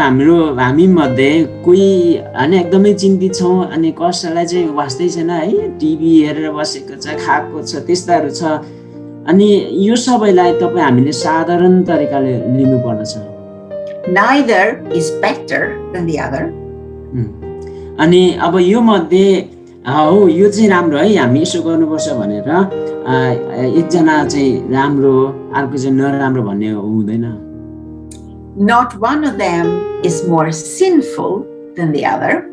हामी मध्ये कोही हैन एकदमै चिन्तित छौं अनि कसैलाई चाहिँ वास्तै छैन है टिभी हेरेर बसेको छ खाएको छ त्यस्ताहरु छ अनि यो सबैलाई हामीले साधारण तरिकाले लिनु पर्दछ। Neither is better than the other. अनि अब यो मध्ये हो यो चाहिँ राम्रो है हामी यसो गर्नुपर्छ भनेर एकजना चाहिँ राम्रो अर्को चाहिँ नराम्रो भन्ने हुँदैन। Not one of them is more sinful than the other.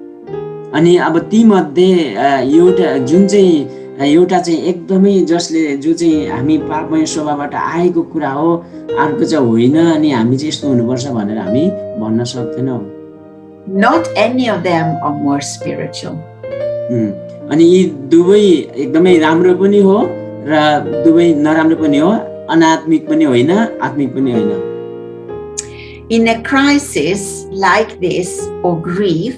अनि अब ती मध्ये एउटा चाहिँ एकदमै जसले जो चाहिँ हामी पापमय स्वभावबाट आएको कुरा हो अर्को चाहिँ होइन अनि हामी चाहिँ यस्तो हुनुपर्छ भनेर हामी भन्न सक्दैनौँ। Not any of them are more spiritual. अनि यी दुवै एकदमै राम्रो पनि हो र दुवै नराम्रो पनि हो अनात्मिक पनि होइन आत्मिक पनि होइन। In a crisis like this or grief,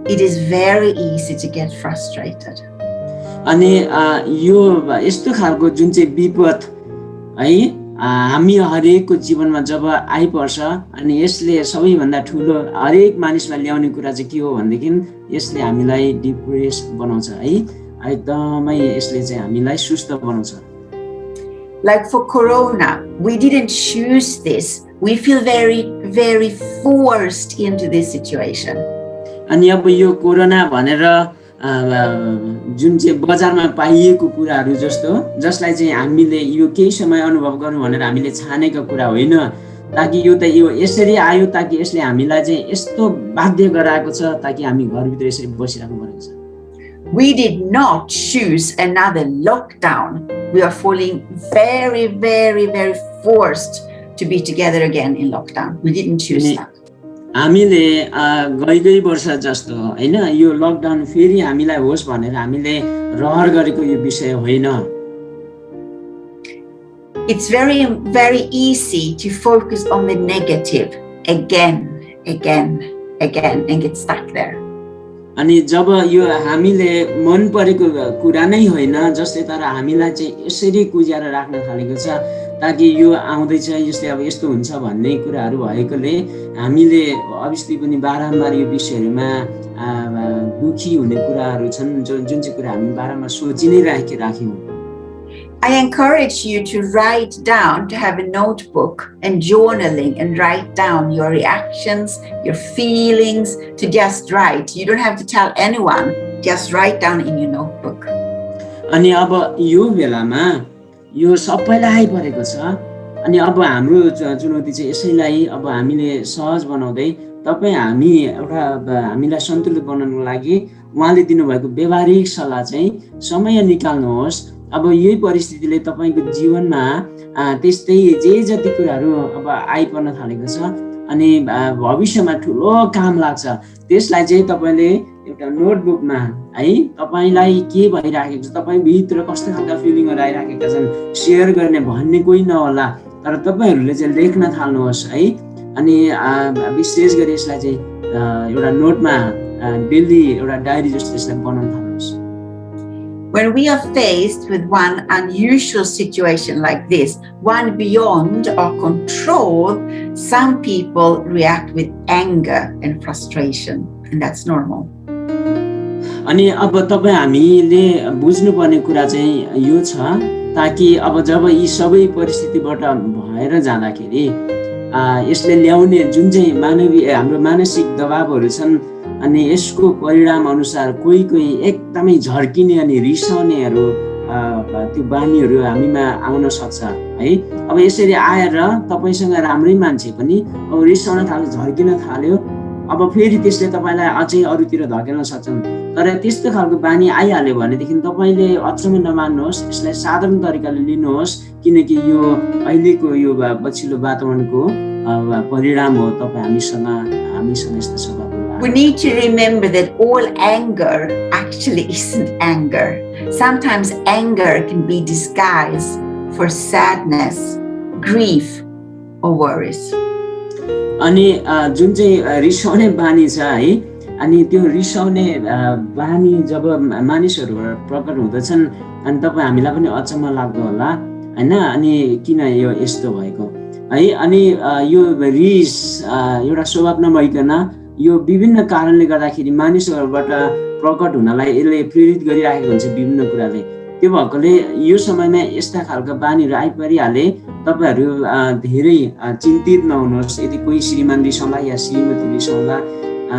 it is very easy to get frustrated. अनि यो यस्तो खालको जुन चाहिँ विपद है हामी हरेकको जीवनमा जब आइपर्छ अनि यसले सबैभन्दा ठुलो हरेक मानिसमा ल्याउने कुरा चाहिँ के हो भनेदेखि यसले हामीलाई डिप्रेस बनाउँछ है एकदमै यसले चाहिँ हामीलाई सुस्त बनाउँछ। Like for Corona, we didn't choose this. We feel very, very forced into this situation. अनि अब यो कोरोना भनेर जुन चाहिँ बजारमा पाइएको कुराहरू जस्तो जसलाई चाहिँ हामीले यो केही समय अनुभव गर्नु भनेर हामीले छानेको कुरा होइन ताकि यो त यो यसरी आयो ताकि यसले हामीलाई चाहिँ यस्तो बाध्य गराएको छ ताकि हामी घरभित्र यसरी बसिराख्नु परेको छ। We did not choose another lockdown. We are feeling very, very, very forced to be together again in lockdown. We didn't choose that. हामीले गई वर्ष जस्तो हैन यो लकडाउन फेरि हामीलाई होस् भनेर हामीले रहर गरेको यो विषय होइन। It's very, very easy to focus on the negative again and get stuck there. अनि जब यो हामीले मन परेको कुरा नै होइन जसले तर हामीलाई चाहिँ यसरी कुजाएर राख्न थालेको छ ताकि यो आउँदैछ यसले अब यस्तो हुन्छ भन्ने कुराहरू भएकोले हामीले अभियसली पनि बारम्बार यो विषयहरुमा दुखी हुने कुराहरू छन् जुन चाहिँ कुरा हामी बारम्बार सोचि नै राख्यौं। I encourage you to write down, to have a notebook and journaling and write down your reactions, your feelings, to just write. You don't have to tell anyone, just write down in your notebook. अनि अब यो बेलामा यो सबैलाई आइपरेको छ। अनि अब हाम्रो चुनौती चाहिँ यसैलाई अब हामीले सहज बनाउँदै हामी एउटा हामीलाई सन्तुलित बनाउनको लागि उहाँले दिनुभएको व्यवहारिक सल्लाह चाहिँ समय निकाल्नुहोस्। अब यही परिस्थितिले तपाईँको जीवनमा त्यस्तै जति कुराहरू अब आइपर्न थालेको छ अनि भविष्यमा ठुलो काम लाग्छ, त्यसलाई चाहिँ तपाईँले एउटा नोटबुकमा है तपाईँलाई के भइराखेको छ, तपाईँभित्र कस्तो खालका फिलिङहरू आइराखेका छन् सेयर गर्ने भन्ने कोही नहोला, तर तपाईँहरूले चाहिँ लेख्न थाल्नुहोस् है। अनि विशेष गरी यसलाई चाहिँ एउटा नोटमा डेली एउटा डायरी जस्तो यसलाई बनाउन थाल्नुहोस्। When we are faced with one unusual situation like this, one beyond our control, some people react with anger and frustration, and that's normal. अनि अब हामीले बुझ्नुपर्ने कुरा चाहिँ यो छ, ताकि अब जब यी सबै परिस्थितिबाट भएर जाँदाखेरि यसले ल्याउने जुन चाहिँ मानवीय हाम्रो मानसिक दबावहरू छन्, अनि यसको परिणाम अनुसार कोही एकदमै झर्किने अनि रिसाउनेहरू त्यो बानीहरू हामीमा आउन सक्छ है। अब यसरी आएर तपाईसँग राम्रै मान्छे पनि अब रिसाउन थाल्यो, झर्किन थाल्यो, अब फेरि त्यसले तपाईँलाई अझै अरूतिर धकेल्न सक्छन्। तर त्यस्तो खालको बानी आइहाल्यो भनेदेखि तपाईँले अचम्म नमान्नुहोस्, यसलाई साधारण तरिकाले लिनुहोस्, किनकि यो अहिलेको यो पछिल्लो वातावरणको परिणाम हो। तपाईँ हामीसँग यस्तो स्वभाव। We need to remember that all anger actually isn't anger. Sometimes anger can be disguised for sadness, grief, or worries. अनि जुन चाहिँ रिसाउने बानी छ है, अनि त्यो रिसाउने बानी जब मानिसहरूबाट प्रकट हुँदछन् अनि तपाईँ हामीलाई पनि अचम्म लाग्दो होला हैन, अनि किन यो यस्तो भएको है। अनि यो रिस एउटा स्वभाव नभइकन यो विभिन्न कारणले गर्दाखेरि मानिसहरूबाट प्रकट हुनलाई यसले प्रेरित गरिराखेको हुन्छ विभिन्न कुराले। त्यो भएकोले यो समयमा यस्ता खालका बानीहरू आइपरिहाले तपाईँहरू धेरै चिन्तित नहुनुहोस्। यदि कोही श्रीमान रिसाउँला या श्रीमती रिसाउँला,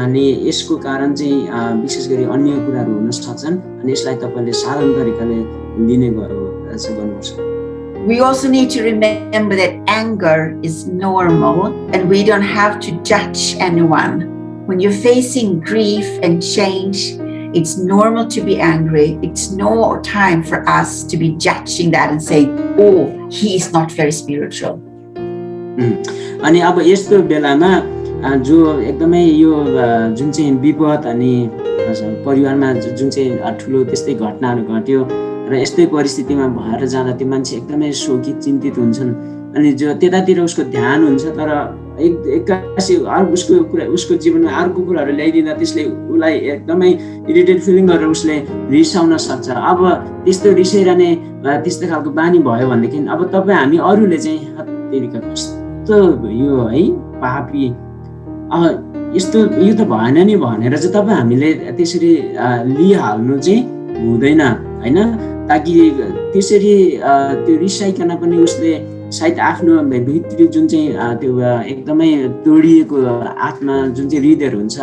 अनि यसको कारण चाहिँ विशेष गरी अन्य कुराहरू हुन सक्छन्, अनि यसलाई तपाईँले साधारण तरिकाले लिने गर्नुपर्छ। We also need to remember that anger is normal and we don't have to judge anyone. When you're facing grief and change, it's normal to be angry. It's no time for us to be judging that and saying, oh, he is not very spiritual. अनि अब यस्तो बेलामा जो एकदमै यो जुन चाहिँ विपद अनि परिवारमा जुन चाहिँ ठुलो त्यस्तै घटनाहरू घट्यो र यस्तै परिस्थितिमा भएर जाँदा त्यो मान्छे एकदमै शोकित चिन्तित हुन्छन्, अनि जो त्यतातिर उसको ध्यान हुन्छ, तर एक्कासी उसको जीवनमा अर्को कुराहरू ल्याइदिँदा त्यसले उसलाई एकदमै इरिटेट फिलिङ गरेर उसले रिसाउन सक्छ। अब त्यस्तो रिसाइरहने त्यस्तो खालको बानी भयो भनेदेखि अब हामी अरूले चाहिँ हत्तेरिका कस्तो यो है पापी यस्तो यो त भएन नि भनेर चाहिँ हामीले त्यसरी लिइहाल्नु चाहिँ हुँदैन हैन, ताकि त्यसरी त्यो रिसाइकन पनि उसले सायद आफ्नो भित्री जुन चाहिँ त्यो एकदमै तोडिएको आत्मा जुन चाहिँ हृदयहरू हुन्छ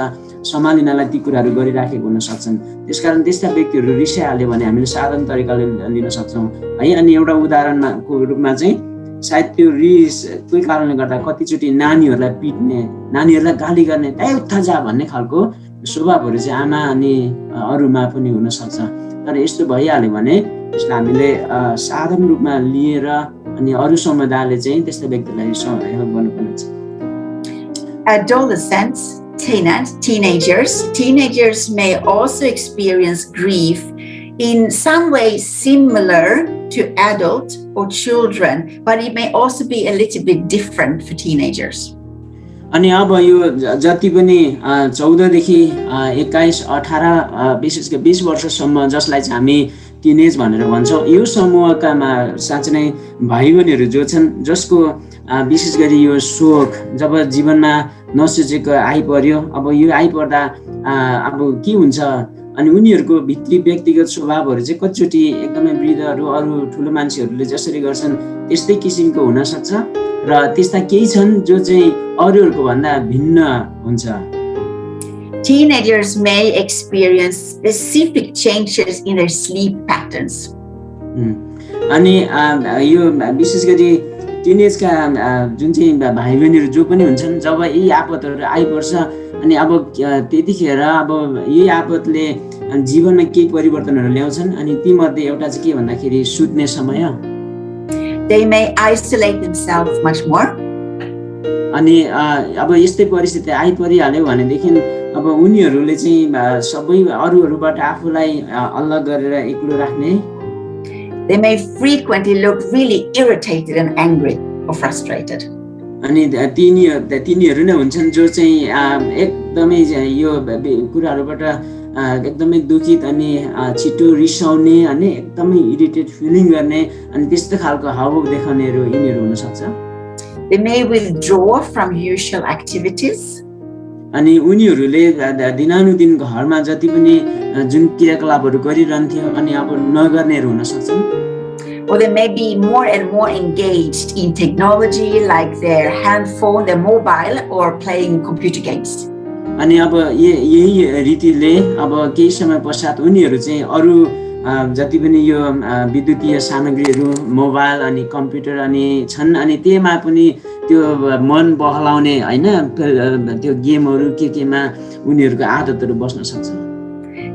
सम्हालिनलाई ती कुराहरू गरिराखेको हुन सक्छन्। त्यसकारण त्यस्ता व्यक्तिहरू रिसाइहाल्यो भने हामीले साधारण तरिकाले लिन सक्छौँ है। अनि एउटा उदाहरणको रूपमा चाहिँ सायद त्यो रिसकै कारणले गर्दा कतिचोटि नानीहरूलाई पिट्ने, नानीहरूलाई गाली गर्ने, त्यही उठ्था जा भन्ने खालको स्वभावहरू चाहिँ आमा अनि अरूमा पनि हुन सक्छ। तर यस्तो भइहाल्यो भने यसलाई हामीले साधारण रूपमा लिएर अनि अरू समुदायले चाहिँ त्यस्ता व्यक्तिलाई हेल्प गर्नुपर्ने हुन्छ। Adolescents, teenagers may also experience grief in some way similar to adult or children, but it may also be a little bit different for teenagers. अनि अब यो जति पनि 14 देखि 21, 18 विशेष गरी 20 वर्षसम्म जसलाई चाहिँ हामी टिनेज भनेर भन्छौँ, यो समूहका साँच्चै नै भाइ बहिनीहरू जो छन् जसको विशेष गरी यो शोक जब जीवनमा नसोचेको आइपर्यो, अब यो आइपर्दा अब के हुन्छ, अनि उनीहरूको भित्री व्यक्तिगत स्वभावहरू चाहिँ कतिचोटि एकदमै वृद्धहरू अरू ठुलो मान्छेहरूले जसरी गर्छन् त्यस्तै किसिमको हुन सक्छ र त्यस्ता केही छन् जो चाहिँ अरूहरूको भन्दा भिन्न हुन्छ। Teenagers may experience specific changes in their sleep patterns. अनि यो विशेष गरी टिनेजका जुन चाहिँ भाइ बहिनीहरू जो पनि हुन्छन्, जब यही आपतहरू आइपर्छ अनि अब त्यतिखेर अब यही आपतले जीवनमा केही परिवर्तनहरू ल्याउँछन्। अनि तीमध्ये एउटा चाहिँ के भन्दाखेरि सुत्ने समय। They may isolate themselves much more. अनि अब यस्तै परिस्थिति आइपरिहाल्यो भनेदेखि अब उनीहरूले चाहिँ सबै अरूहरूबाट आफूलाई अलग गरेर एक्लो राख्ने। They may frequently look really irritated and angry or frustrated. अनि तिनीहरू नै हुन्छन् जो चाहिँ एकदमै यो कुराहरूबाट एकदमै दुखित अनि छिटो रिसाउने अनि एकदमै इरिटेट फिलिङ गर्ने अनि त्यस्तो खालको हावभाव देखाउनेहरू यिनीहरू हुन सक्छ। They may withdraw from usual activities. अनि उनीहरूले दिनानुदिन घरमा जति पनि जुन क्रियाकलापहरू गरिरहन्थ्यो अनि अब नगर्नेहरू हुन सक्छन्। Or they may be more and more engaged in technology like their handphone, their mobile, or playing computer games. अनि अब यही रीतिले अब केही समय पश्चात उनीहरू चाहिँ अरू जति पनि यो विद्युतीय सामग्रीहरू मोबाइल अनि कम्प्युटर अनि छन् अनि त्यसमा पनि त्यो मन बहलाउने हैन त्यो गेमहरू केमा उनीहरूको आदतहरू बस्न सक्छ।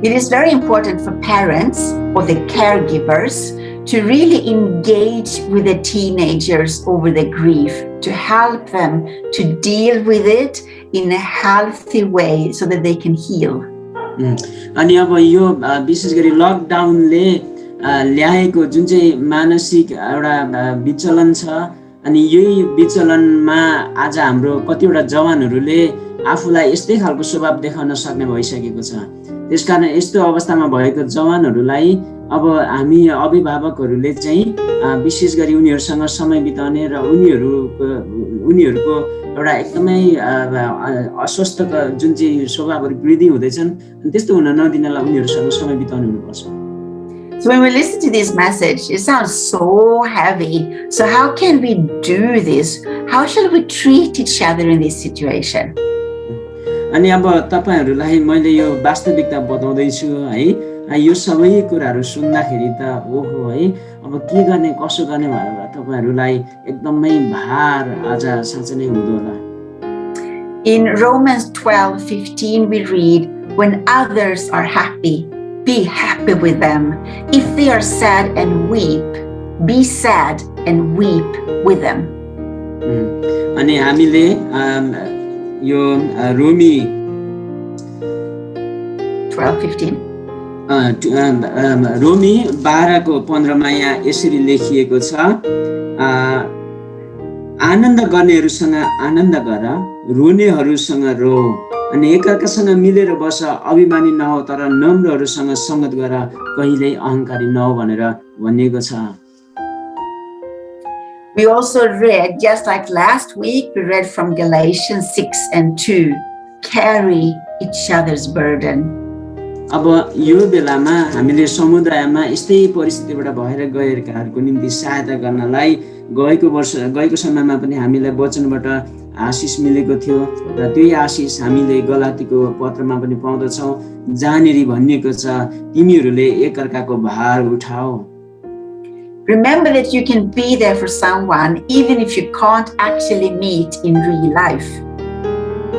It is very important for parents or the caregivers to really engage with the teenagers over the grief, to help them to deal with it in a healthy way so that they can heal. अनि अब यो विशेष गरी लकडाउनले ल्याएको जुन चाहिँ मानसिक एउटा विचलन छ अनि यही विचलनमा आज हाम्रो कतिवटा जवानहरूले आफूलाई यस्तै खालको स्वभाव देखाउन सक्ने भइसकेको छ। त्यसकारण यस्तो अवस्थामा भएको जवानहरूलाई अब हामी अभिभावकहरूले चाहिँ विशेष गरी उनीहरूसँग समय बिताउने र उनीहरूको एउटा एकदमै अस्वस्थ जुन चाहिँ स्वभावहरू वृद्धि हुँदैछन् त्यस्तो हुन नदिनलाई उनीहरूसँग समय बिताउनु हुनुपर्छ। So when we listen to this message, it sounds so heavy. So how can we do this? How shall we treat each other in this situation? अनि अब तपाईहरुलाई मैले यो वास्तविकता बताउँदैछु है। यो सबै कुराहरु सुन्दाखेरि त ओहो है अब के गर्ने कसो गर्ने भनेर तपाईहरुलाई एकदमै भार आज साँच्चै नै हुँदो होला। In Romans 12:15 we read, when others are happy, be happy with them. If they are sad and weep, be sad and weep with them. अनि हामीले यो रोमी 12:15 रोमी 12:15 मा यहाँ यसरी लेखिएको छ, आनन्द गर्नेहरूसँग आनन्द गर, रोनेहरूसँग रो, अनि एकअर्कासँग मिलेर बस, अभिमानी नहो तर नम्रहरूसँग संगत गर, कहिल्यै अहंकारी नहो भनेर भनिएको छ। We also read, just like last week, we read from Galatians 6:2, carry each other's burden. अब यो बेलामा हामीले समुदायमा यस्तै परिस्थितिबाट भएर गएकाहरूको निम्ति सहायता गर्नलाई गएको समयमा पनि हामीलाई वचनबाट आशिष मिलेको थियो र त्यही आशिष हामीले गलातीको पत्रमा पनि पाउँदछौँ, जहाँनेरि भनिएको छ, तिमीहरूले एकअर्काको भार उठाओ। Remember that you can be there for someone even if you can't actually meet in real life.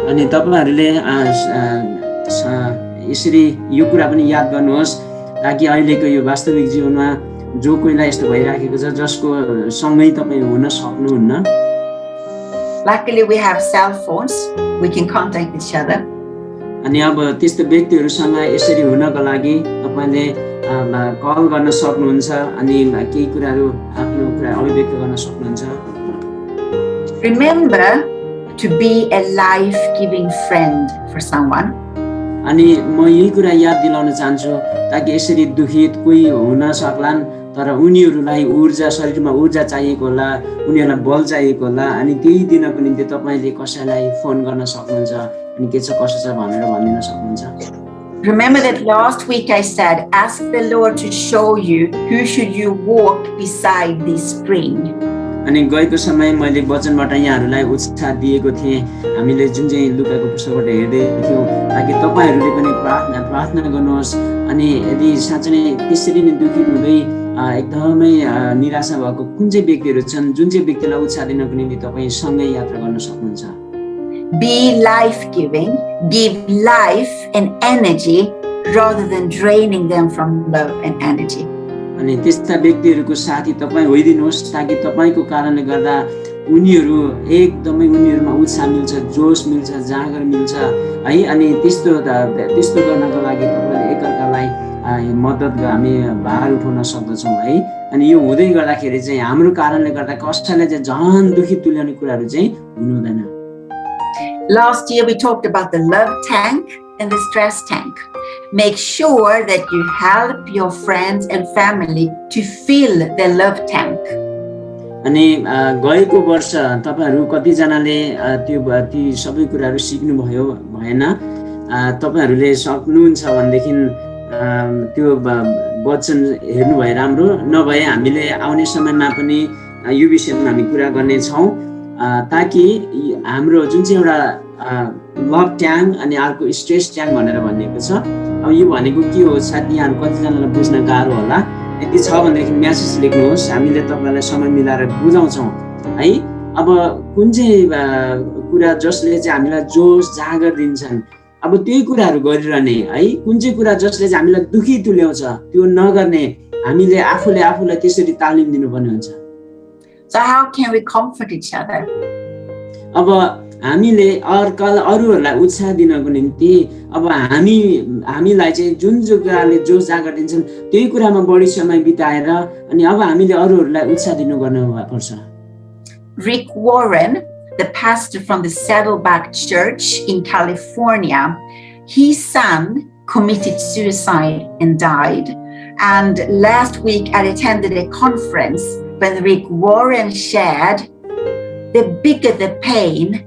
अनि तपाईहरुले यसरी यो कुरा पनि याद गर्नुहोस् ताकि अहिलेको यो वास्तविक जीवनमा जो कोहीलाई यस्तो भइराखेको छ जसको सँगै तपाई हुन सक्नुहुन्न। Luckily we have cell phones, we can contact each other. अनि अब त्यस्तो व्यक्तिहरुसँग यसरी हुनको लागि तपाईले कल गर्न सक्नुहुन्छ अनि केही कुराहरु आफ्नो कुरा अभिव्यक्त गर्न सक्नुहुन्छ। Remember to be a life-giving friend for someone. अनि म यही कुरा याद दिलाउन चाहन्छु ताकि यसरी दुखित कोही हुन सक्लान् तर उनीहरुलाई ऊर्जा शरीरमा ऊर्जा चाहिएको होला, उनीहरुलाई बल चाहिएको होला अनि त्यही दिनको निम्ति तपाईले कसैलाई फोन गर्न सक्नुहुन्छ अनि के छ कसो छ भनेर भनिदिन सक्नुहुन्छ। Remember that last week I said, ask the Lord to show you who should you walk beside this spring. अनि गएको समय मैले वचनबाट यहाँहरूलाई उत्साह दिएको थिएँ। हामीले जुन चाहिँ लुकाको पुस्तकबाट हेर्दै थियौँ, ताकि तपाईँहरूले पनि प्रार्थना गर्नुहोस्। अनि यदि साँच्चै नै त्यसरी नै दुखी हुँदै एकदमै निराशा भएको कुन चाहिँ व्यक्तिहरू छन्, जुन चाहिँ व्यक्तिलाई उत्साह दिनको निम्ति तपाईँ सँगै यात्रा गर्न सक्नुहुन्छ। Be life-giving, give life and energy rather than draining them from love and energy. अनि त्यस्ता व्यक्तिहरूको साथी तपाईँ होइदिनुहोस्, ताकि तपाईँको कारणले गर्दा उनीहरूमा उत्साह मिल्छ, जोस मिल्छ, जाँगर मिल्छ है। अनि त्यस्तो गर्नको लागि तपाईँले एकअर्कालाई मद्दत हामी भार उठाउन सक्दछौँ है। अनि यो हुँदै गर्दाखेरि चाहिँ हाम्रो कारणले गर्दा कसैलाई चाहिँ झन् दुखी तुल्याउने कुराहरू चाहिँ हुनु हुँदैन। Last year we talked about the love tank and the stress tank. Make sure that you help your friends and family to fill the love tank. अनि गएको वर्ष तपाईहरु कतिजनाले ती सबै कुराहरु सिक्नु भयो भएन। तपाईहरुले सक्नुहुन्छ भनेदेखि त्यो वचन हेर्नु भए राम्रो, नभए हामीले आउने समयमा पनि यो विषयमा हामी कुरा गर्ने छौं, ताकि हाम्रो जुन चाहिँ एउटा लभ ट्याङ्क अनि अर्को स्ट्रेस ट्याङ्क भनेर भनिएको छ। अब यो भनेको के हो साथी, यहाँहरु कतिजनालाई बुझ्न गाह्रो होला। यदि छ भनेदेखि मेसेज लेख्नुहोस्, हामीले तपाईलाई समय मिलाएर बुझाउँछौं है। अब कुन चाहिँ कुरा जसले चाहिँ हामीलाई जोश जागर दिन्छन्, अब त्यही कुराहरु गरिरहने है। कुन चाहिँ कुरा जसले चाहिँ हामीलाई दुखी तुल्याउँछ त्यो नगर्ने, हामीले आफूलाई त्यसरी तालिम दिनुपर्ने हुन्छ। So how can we comfort each other? अब हामीले अरूहरूलाई उत्साह दिनको निम्ति अब हामीलाई चाहिँ जुन कुराले जोश जागर दिन्छन् त्यही कुरामा बढी समय बिताएर अनि अब हामीले अरूहरूलाई उत्साह गर्नुपर्छ। Rick Warren, the pastor from the Saddleback Church in California, his son committed suicide and died. And last week I attended a conference when Rick Warren shared, the bigger the pain,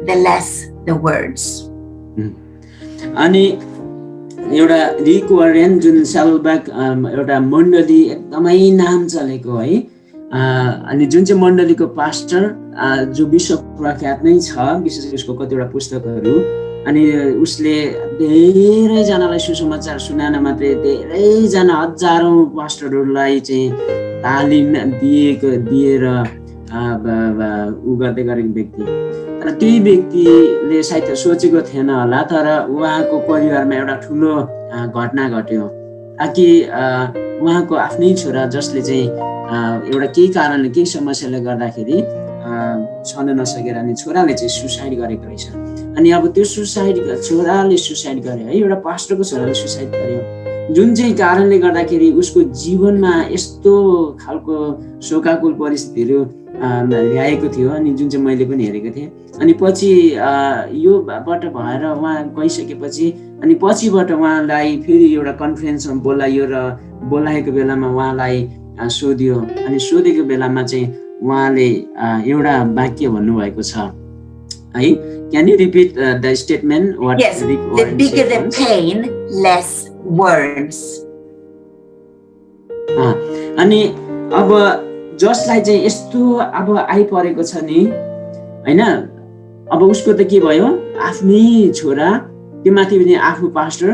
the less the words. अनि एउटा रिक Warren जुन saddleback एउटा मण्डली एकदमै नाम चलेको है, अनि जुन चाहिँ मण्डलीको पास्टर जो विश्व प्रख्यात नै छ, विशेष गरी उसको कतिवटा पुस्तकहरू, अनि उसले धेरै जनालाई सुसमाचार सुनाउन मात्रै धेरै जना हजारौं पास्टरहरूलाई चाहिँ तालिम दिएर उ गर्दै गरेको व्यक्ति। तर त्यही व्यक्तिले सायद सोचेको थिएन होला, तर उहाँको परिवारमा एउटा ठुलो घटना घट्यो, ताकि उहाँको आफ्नै छोरा जसले चाहिँ एउटा केही कारणले केही समस्याले गर्दाखेरि सहन नसकेर अनि छोराले चाहिँ सुसाइड गरेको रहेछ। अनि अब त्यो छोराले सुसाइड गर्यो है, एउटा पास्टरको छोराले सुसाइड गर्यो, जुन चाहिँ कारणले गर्दाखेरि उसको जीवनमा यस्तो खालको शोकाकुल परिस्थितिहरू ल्याएको थियो। अनि जुन चाहिँ मैले पनि हेरेको थिएँ। अनि पछि योबाट भएर उहाँ गइसकेपछि अनि पछिबाट उहाँलाई फेरि एउटा कन्फरेन्समा बोलाइयो र बोलाएको बेलामा उहाँलाई सोधियो। अनि सोधेको बेलामा चाहिँ उहाँले एउटा वाक्य भन्नुभएको छ है। Can you repeat the statement? What yes, the bigger the pain, less words. अनि अब जसलाई चाहिँ यस्तो अब आइपरेको छ नि हैन, अब उसको त के भयो, आफ्नै छोरा, त्यो माथि पनि आफू पास्टर,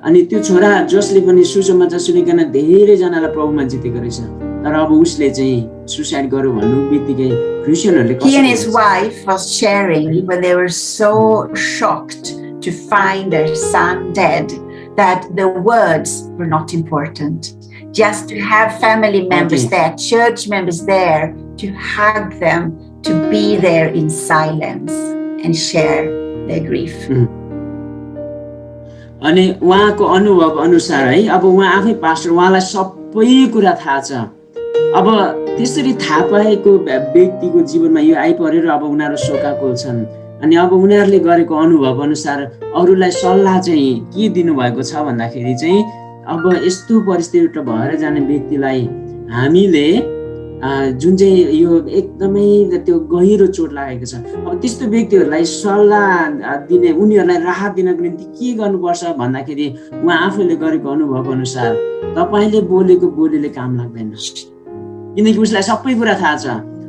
अनि त्यो छोरा जसले पनि सुसमाचार सुनिकन धेरै जनालाई प्रभुमा जितेको रहेछ, तर अब उसले चाहिँ सुसाइड गर्यो भन्नु बित्तिकै क्रिस्चियनहरुले He and his wife was sharing when they were so shocked to find their son dead that the words were not important. Just to have family members there, church members there, to hug them, to be there in silence and share their grief. अनि उहाँको अनुभव अनुसार है, अब उहाँ आफै pastor, उहाँलाई सबै कुरा थाहा छ। अब त्यसरी थाहा पाएको व्यक्तिको जीवनमा यो आइपरेर अब उनीहरू शोकाकुल छन्। अनि अब उनीहरूले गरेको अनुभव अनुसार अरूलाई सल्लाह चाहिँ के दिनुभएको छ भन्दाखेरि चाहिँ, अब यस्तो परिस्थिति भएर जाने व्यक्तिलाई हामीले जुन चाहिँ यो एकदमै त्यो गहिरो चोट लागेको छ, अब त्यस्तो व्यक्तिहरूलाई सल्लाह दिने, उनीहरूलाई राहत दिनको निम्ति के गर्नुपर्छ भन्दाखेरि उहाँ आफूले गरेको अनुभव अनुसार तपाईले बोलेको बोलीले काम लाग्दैन। किनकि उसलाई सबै कुरा थाहा छ।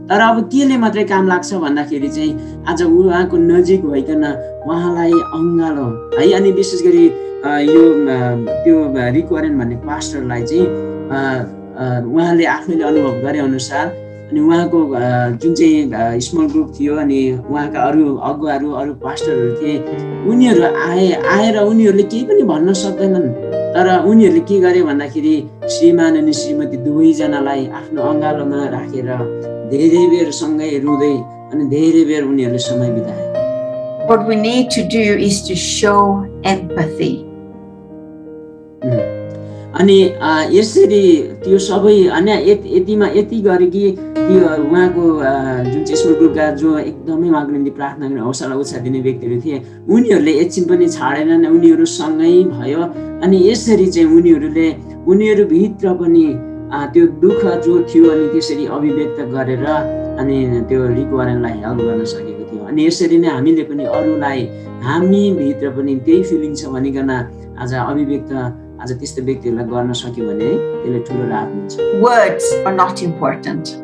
तर अब केले मात्रै काम लाग्छ भन्दाखेरि चाहिँ आज उहाँको नजिक भइकन उहाँलाई अँगालो है। अनि विशेष गरी यो त्यो रिक वारेन भन्ने पास्टरलाई चाहिँ उहाँले आफैले अनुभव गरे अनुसार अनि उहाँको जुन चाहिँ स्मल ग्रुप थियो अनि उहाँका अरू अगुवाहरू अरू पास्टरहरू थिए, उनीहरू आएर उनीहरूले केही पनि भन्न सक्दैनन्। तर उनीहरूले के गरे भन्दाखेरि श्रीमान अनि श्रीमती दुवैजनालाई आफ्नो अँगालोमा राखेर धेरै बेर सँगै रुँदै अनि धेरै बेर उनीहरूले समय बिताए। What we need to do is to show empathy. अनि यसरी त्यो सबै अनि यति गरे कि त्यो उहाँको जुन चाहिँ स्मल ग्रुपका जो एकदमै उहाँको निम्ति प्रार्थना गर्ने हौसला उत्साह दिने व्यक्तिहरू थिए, उनीहरूले एकछिन पनि छाडेनन्, उनीहरू सँगै भयो। अनि यसरी चाहिँ उनीहरूभित्र पनि त्यो दुःख जो थियो अनि त्यसरी अभिव्यक्त गरेर अनि त्यो रिक वारेनलाई हेल्प गर्न सकेको थियो। अनि यसरी नै हामीले पनि अरूलाई हामीभित्र पनि त्यही फिलिङ छ भनिकन आज अभिव्यक्त आज त्यस्तो व्यक्तिहरूलाई गर्न सक्यो भने त्यसले ठुलो राहत हुन्छ। Words are not important.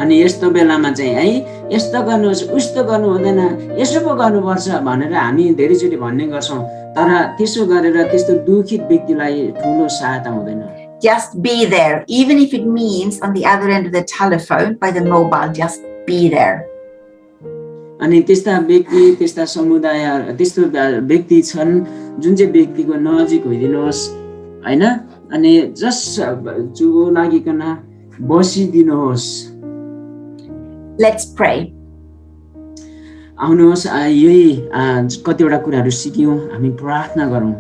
अनि यस्तो बेलामा चाहिँ है यस्तो गर्नुहोस् उस्तो गर्नु हुँदैन यसो पो गर्नुपर्छ भनेर हामी धेरैचोटि भन्ने गर्छौँ। तर त्यसो गरेर त्यस्तो दुखित व्यक्तिलाई ठुलो सहायता हुँदैन। Just be there, even if it means on the other end of the telephone by the mobile, just be there. अनि त्यस्ता व्यक्ति त्यस्ता समुदाय त्यस्तो व्यक्ति छन् जुन चाहिँ व्यक्तिको नजिक होइदिनुहोस् हैन। अनि जस्ट चुगो लागिकन बसिदिनुहोस्। Let's pray. आउनुहोस् यही कतिवटा कुराहरू सिक्यौँ, हामी प्रार्थना गरौँ।